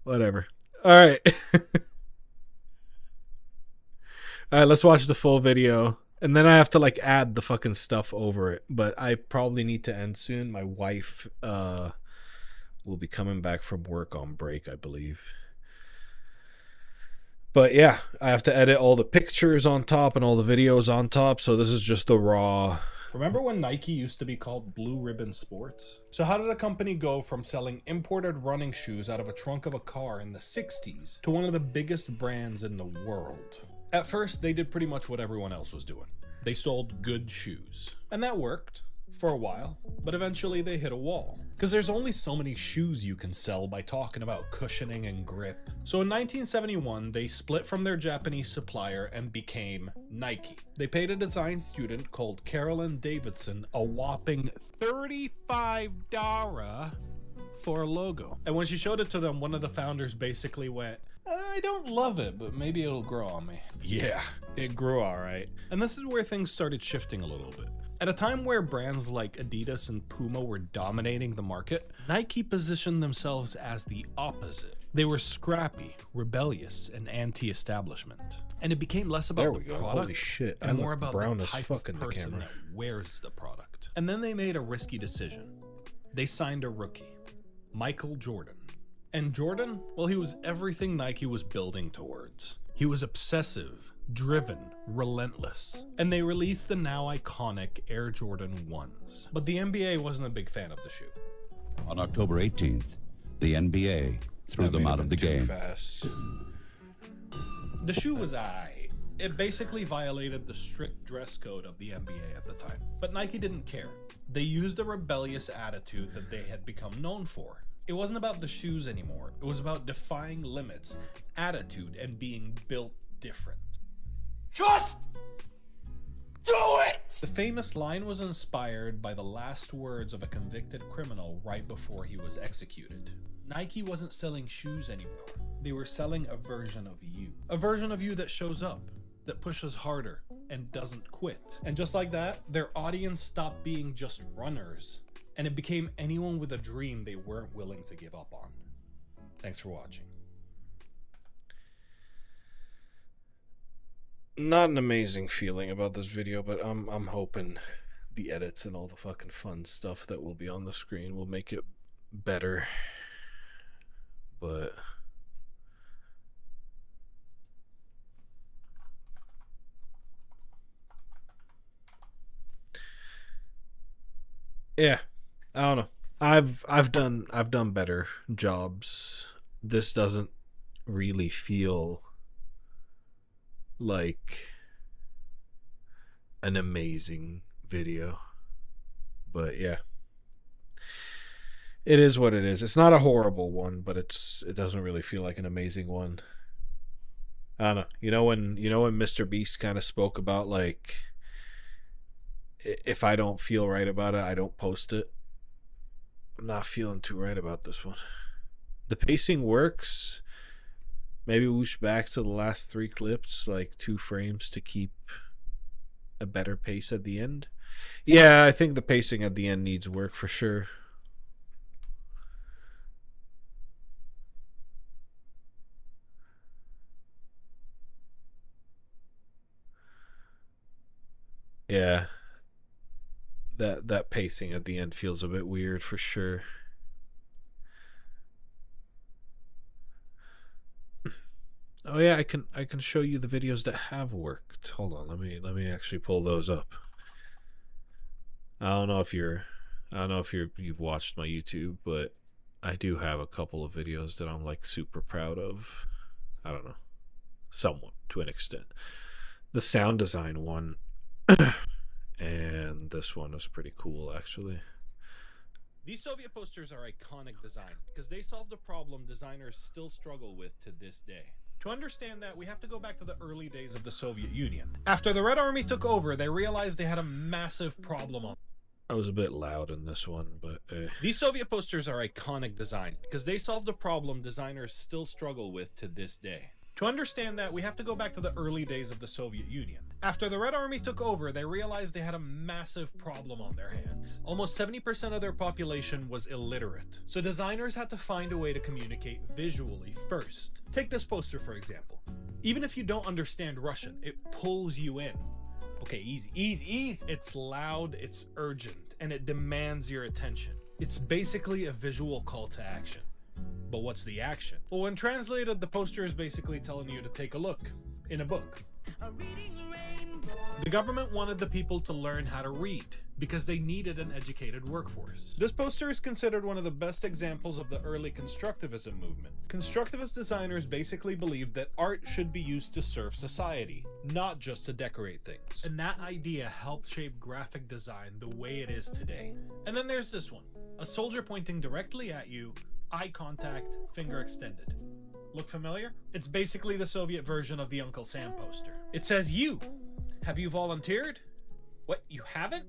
Whatever. All right. All right, let's watch the full video. And then I have to like add the fucking stuff over it. But I probably need to end soon. My wife will be coming back from work on break, I believe. But yeah, I have to edit all the pictures on top and all the videos on top. So this is just the raw. Remember when Nike used to be called Blue Ribbon Sports? So how did a company go from selling imported running shoes out of a trunk of a car in the 60s to one of the biggest brands in the world? At first, they did pretty much what everyone else was doing. They sold good shoes. And that worked for a while, but eventually they hit a wall. Because there's only so many shoes you can sell by talking about cushioning and grip. So in 1971, they split from their Japanese supplier and became Nike. They paid a design student called Carolyn Davidson a whopping $35 for a logo. And when she showed it to them, one of the founders basically went, I don't love it, but maybe it'll grow on me. Yeah, it grew all right. And this is where things started shifting a little bit. At a time where brands like Adidas and Puma were dominating the market, Nike positioned themselves as the opposite. They were scrappy, rebellious, and anti-establishment. And it became less about the product Holy shit. and more about brown the as type fuck of in the person camera. that wears the product. And then they made a risky decision. They signed a rookie, Michael Jordan. And Jordan, well, he was everything Nike was building towards. He was obsessive, driven, relentless. And they released the now iconic Air Jordan 1s. But the NBA wasn't a big fan of the shoe. On October 18th, the NBA threw them out of the game. Fast. The shoe was aight. It basically violated the strict dress code of the NBA at the time. But Nike didn't care. They used a rebellious attitude that they had become known for. It wasn't about the shoes anymore. It was about defying limits, attitude, and being built different. Just do it! The famous line was inspired by the last words of a convicted criminal right before he was executed. Nike wasn't selling shoes anymore. They were selling a version of you. A version of you that shows up, that pushes harder, and doesn't quit. And just like that, their audience stopped being just runners, and it became anyone with a dream they weren't willing to give up on. Thanks for watching. Not an amazing feeling about this video, but I'm hoping the edits and all the fucking fun stuff that will be on the screen will make it better. But yeah, I don't know. I've done better jobs. This doesn't really feel like an amazing video, but yeah, it is what it is. It's not a horrible one, but it doesn't really feel like an amazing one. I don't know. You know when Mr. Beast kind of spoke about like, if I don't feel right about it, I don't post it. I'm not feeling too right about this one. The pacing works. Maybe whoosh back to the last 3 clips, like 2 frames to keep a better pace at the end. Yeah, I think the pacing at the end needs work for sure. Yeah. That pacing at the end feels a bit weird for sure. Oh yeah, I can show you the videos that have worked. Hold on, let me actually pull those up. I don't know if you've watched my YouTube, but I do have a couple of videos that I'm like super proud of. I don't know. Somewhat, to an extent. The sound design one and this one was pretty cool actually. These Soviet posters are iconic design because they solved a problem designers still struggle with to this day. To understand that, we have to go back to the early days of the Soviet Union. After the Red Army took over, they realized they had a massive problem on. I was a bit loud in this one, but These Soviet posters are iconic design because they solved a problem designers still struggle with to this day. To understand that, we have to go back to the early days of the Soviet Union. After the Red Army took over, they realized they had a massive problem on their hands. Almost 70% of their population was illiterate. So designers had to find a way to communicate visually first. Take this poster for example. Even if you don't understand Russian, it pulls you in. Okay, easy, easy, easy. It's loud, it's urgent, and it demands your attention. It's basically a visual call to action. But what's the action? Well, when translated, the poster is basically telling you to take a look in a book. The government wanted the people to learn how to read because they needed an educated workforce. This poster is considered one of the best examples of the early constructivism movement. Constructivist designers basically believed that art should be used to serve society, not just to decorate things. And that idea helped shape graphic design the way it is today. And then there's this one, a soldier pointing directly at you, eye contact, finger extended. Look familiar? It's basically the Soviet version of the Uncle Sam poster. It says, "You! Have you volunteered? What, you haven't?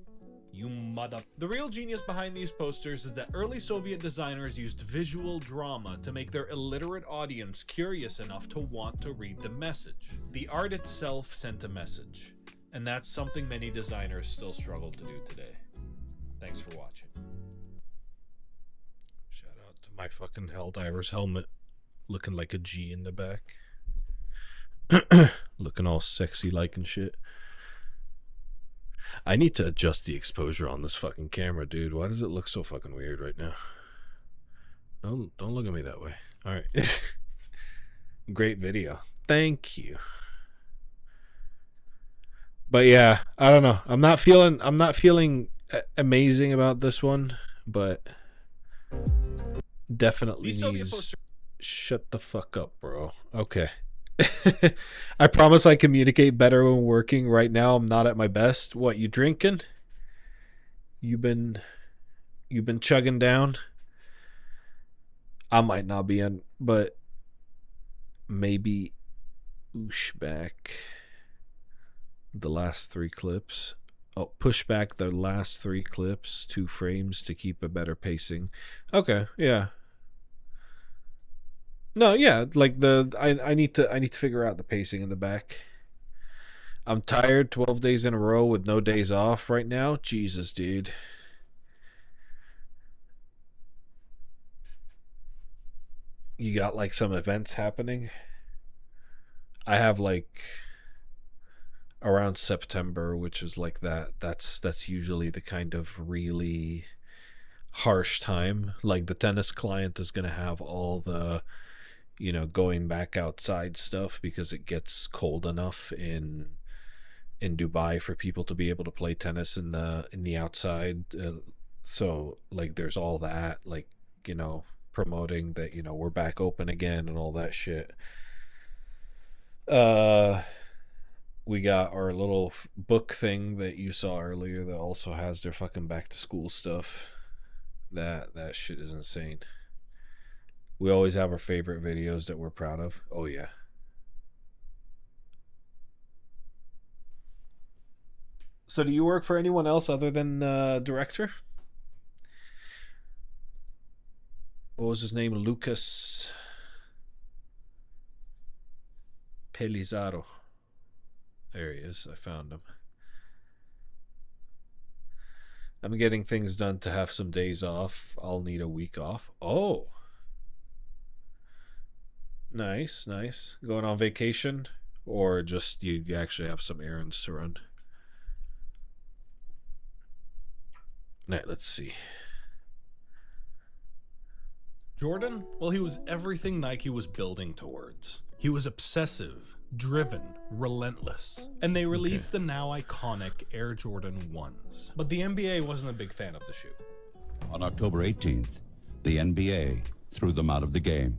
You mother..." The real genius behind these posters is that early Soviet designers used visual drama to make their illiterate audience curious enough to want to read the message. The art itself sent a message, and that's something many designers still struggle to do today. Thanks for watching. shout out to my fucking Helldivers helmet. Looking like a G in the back. Looking all sexy like and shit. I need to adjust the exposure on this fucking camera, dude. Why does it look so fucking weird right now? Don't look at me that way. Alright. Great video. Thank you. But yeah, I don't know. I'm not feeling amazing about this one, but definitely needs... Shut the fuck up, bro. Okay. I promise I communicate better when working. Right now I'm not at my best. What, you drinking? You've been chugging down? I might not be in, but maybe oosh back the last 3 clips. Oh, push back the last 3 clips 2 frames to keep a better pacing. Okay, yeah. No, yeah, like I need to figure out the pacing in the back. I'm tired, 12 days in a row with no days off right now. Jesus, dude. You got like some events happening? I have like around September, which is like that's usually the kind of really harsh time. Like the tennis client is going to have all the going back outside stuff because it gets cold enough in Dubai for people to be able to play tennis in the outside. So like there's all that, like, promoting that, we're back open again and all that shit. We got our little book thing that you saw earlier that also has their fucking back to school stuff. That shit is insane. We always have our favorite videos that we're proud of. Oh, yeah. So do you work for anyone else other than director? What was his name? Lucas Pelizaro. There he is. I found him. I'm getting things done to have some days off. I'll need a week off. Oh. Nice, nice. Going on vacation? Or just you actually have some errands to run? Alright, let's see. Jordan? Well, he was everything Nike was building towards. He was obsessive, driven, relentless. And they released the now iconic Air Jordan 1s. But the NBA wasn't a big fan of the shoe. On October 18th, the NBA threw them out of the game.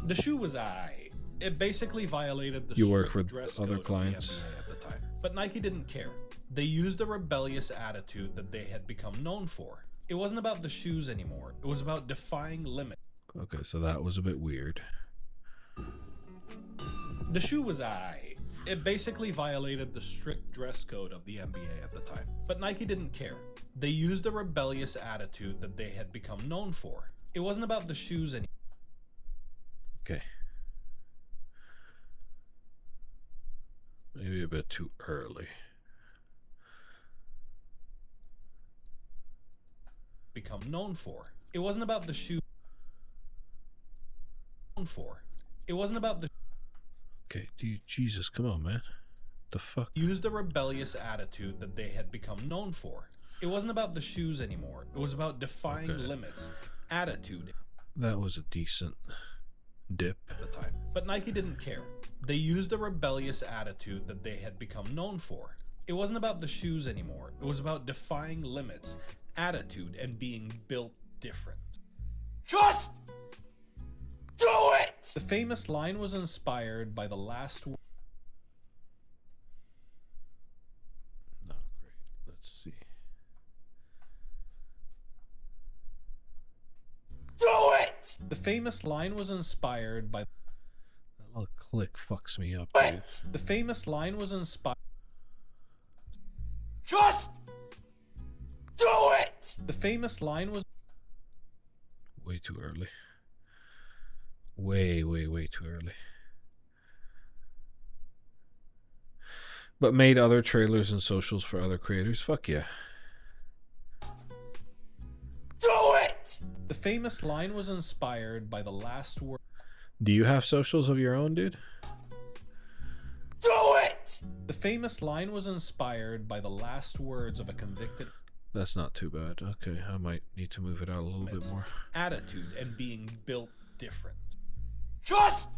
The shoe was aight. It basically violated the You work strict with dress other code of clients? the NBA at the time. But Nike didn't care. They used a rebellious attitude that they had become known for. It wasn't about the shoes anymore. It was about defying limits. Okay, so that was a bit weird. The shoe was aight. It basically violated the strict dress code of the NBA at the time. But Nike didn't care. They used a rebellious attitude that they had become known for. It wasn't about the shoes anymore. Okay. Maybe a bit too early. Become known for. It wasn't about the shoe. Known for. It wasn't about the. Okay, Jesus, come on, man. The fuck? Used a rebellious attitude that they had become known for. It wasn't about the shoes anymore. It was about defying limits. Attitude. That was a decent dip at the time. But Nike didn't care. They used a rebellious attitude that they had become known for. It wasn't about the shoes anymore. It was about defying limits, attitude, and being built different. Just do it! The famous line was inspired by the last word. Not great. Let's see. Do it! The famous line was inspired by. That little click fucks me up, Do dude. it! The famous line was inspired. Just do it! The famous line was. Way too early. Way too early. But made other trailers and socials for other creators? Fuck yeah. Do it! The famous line was inspired by the last word. Do you have socials of your own, dude? Do it! The famous line was inspired by the last words of a convicted. That's not too bad. Okay, I might need to move it out a little bit more. Attitude and being built different. Just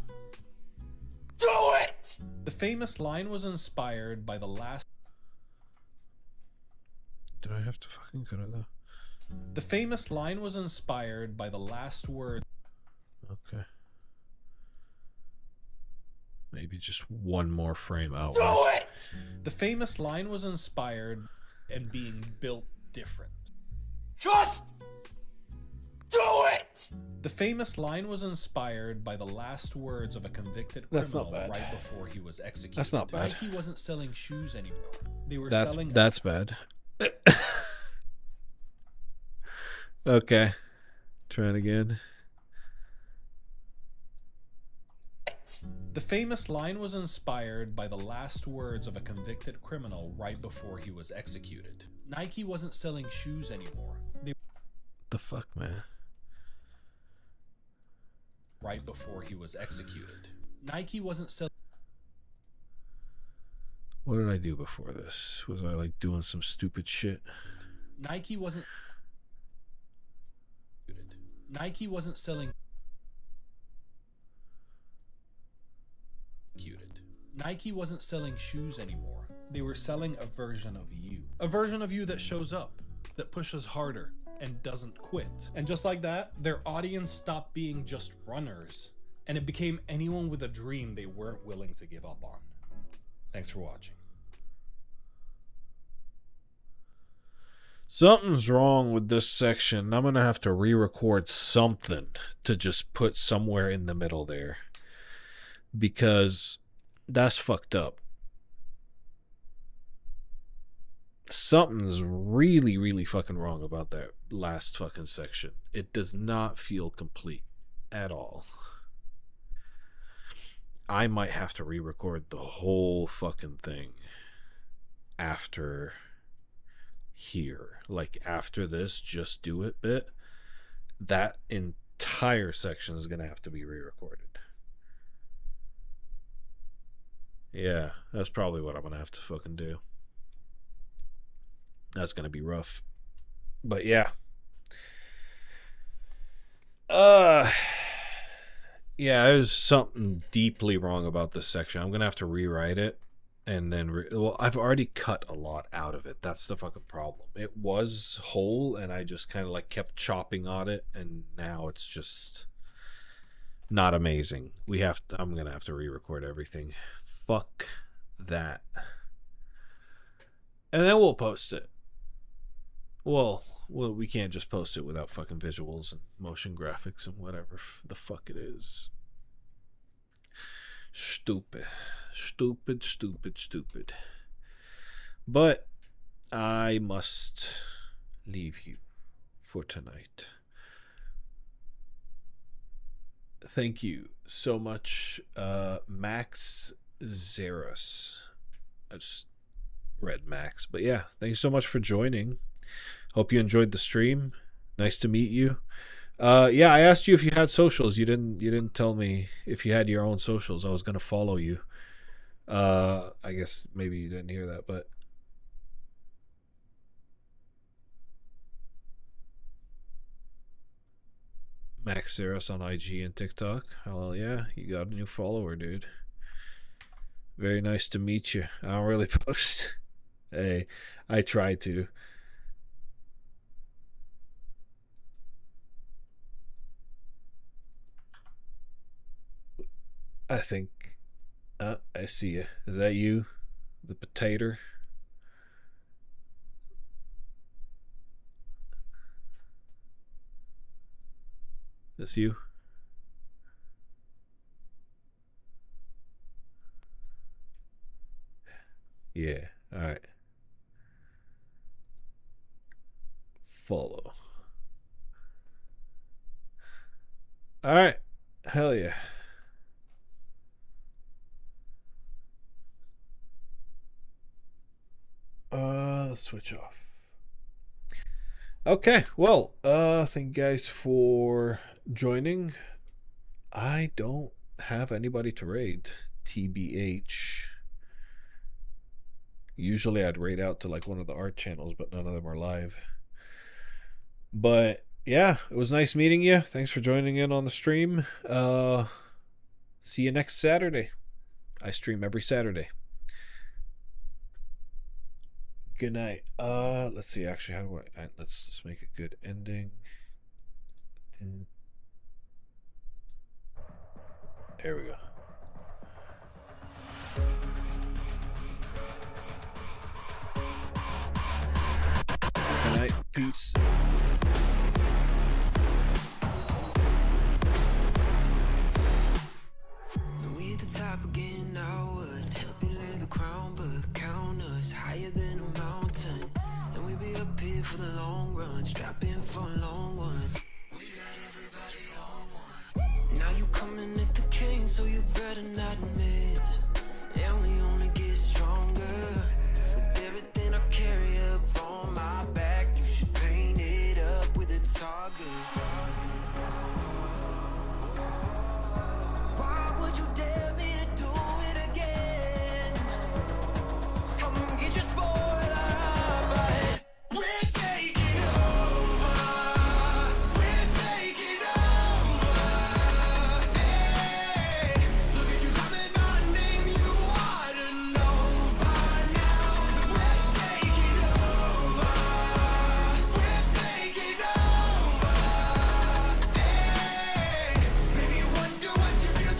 do it! The famous line was inspired by the last. Did I have to fucking cut it though? The famous line was inspired by the last word. Okay. Maybe just one more frame out. Do it! The famous line was inspired and being built different. Just do it! The famous line was inspired by the last words of a convicted That's not criminal bad. right before he was executed. That's not bad. Nike wasn't selling shoes anymore. They were That's selling. that's bad. Okay. Trying again. The famous line was inspired by the last words of a convicted criminal right before he was executed. Nike wasn't selling shoes anymore. They The fuck, man. right before he was executed. Nike wasn't selling. What did I do before this? Was I like doing some stupid shit? Nike wasn't. Nike wasn't selling. Nike wasn't selling shoes anymore. They were selling a version of you. A version of you that shows up, that pushes harder, and doesn't quit. And just like that, their audience stopped being just runners, and it became anyone with a dream they weren't willing to give up on. Thanks for watching. Something's wrong with this section. I'm gonna have to re-record something to just put somewhere in the middle there, because that's fucked up. Something's really fucking wrong about that last fucking section. It does not feel complete at all. I might have to re-record the whole fucking thing after here. Like after this just do it bit, that entire section is gonna have to be re-recorded. Yeah, that's probably what I'm gonna have to fucking do. That's gonna be rough. But yeah. Yeah, there's something deeply wrong about this section. I'm gonna have to rewrite it, and then well, I've already cut a lot out of it. That's the fucking problem. It was whole, and I just kind of like kept chopping on it, and now it's just not amazing. I'm gonna have to re-record everything. Fuck that. And then we'll post it. Well, we can't just post it without fucking visuals and motion graphics and whatever the fuck it is. Stupid. But I must leave you for tonight. Thank you so much, Max Zeros. I just read Max, but yeah, thank you so much for joining. Hope you enjoyed the stream. Nice to meet you. Yeah, I asked you if you had socials. You didn't tell me if you had your own socials. I was gonna follow you. I guess maybe you didn't hear that, but Max Zeros on IG and TikTok. Hell yeah, you got a new follower, dude. Very nice to meet you. I don't really post. Hey, I try to. I think I see you. Is that you? The potato? This you? Yeah, alright. Follow. Alright. Hell yeah. Let's switch off. Okay, well, thank you guys for joining. I don't have anybody to raid, TBH. Usually I'd raid out to like one of the art channels, but none of them are live. But yeah, it was nice meeting you. Thanks for joining in on the stream. See you next Saturday. I stream every Saturday. Good night. Let's see. Actually, how do I? Let's just make a good ending. There we go. Good night. Peace. We at the top again, now would help you lay the crown, but count us higher than a mountain. And we be up here for the long run, strapping for a long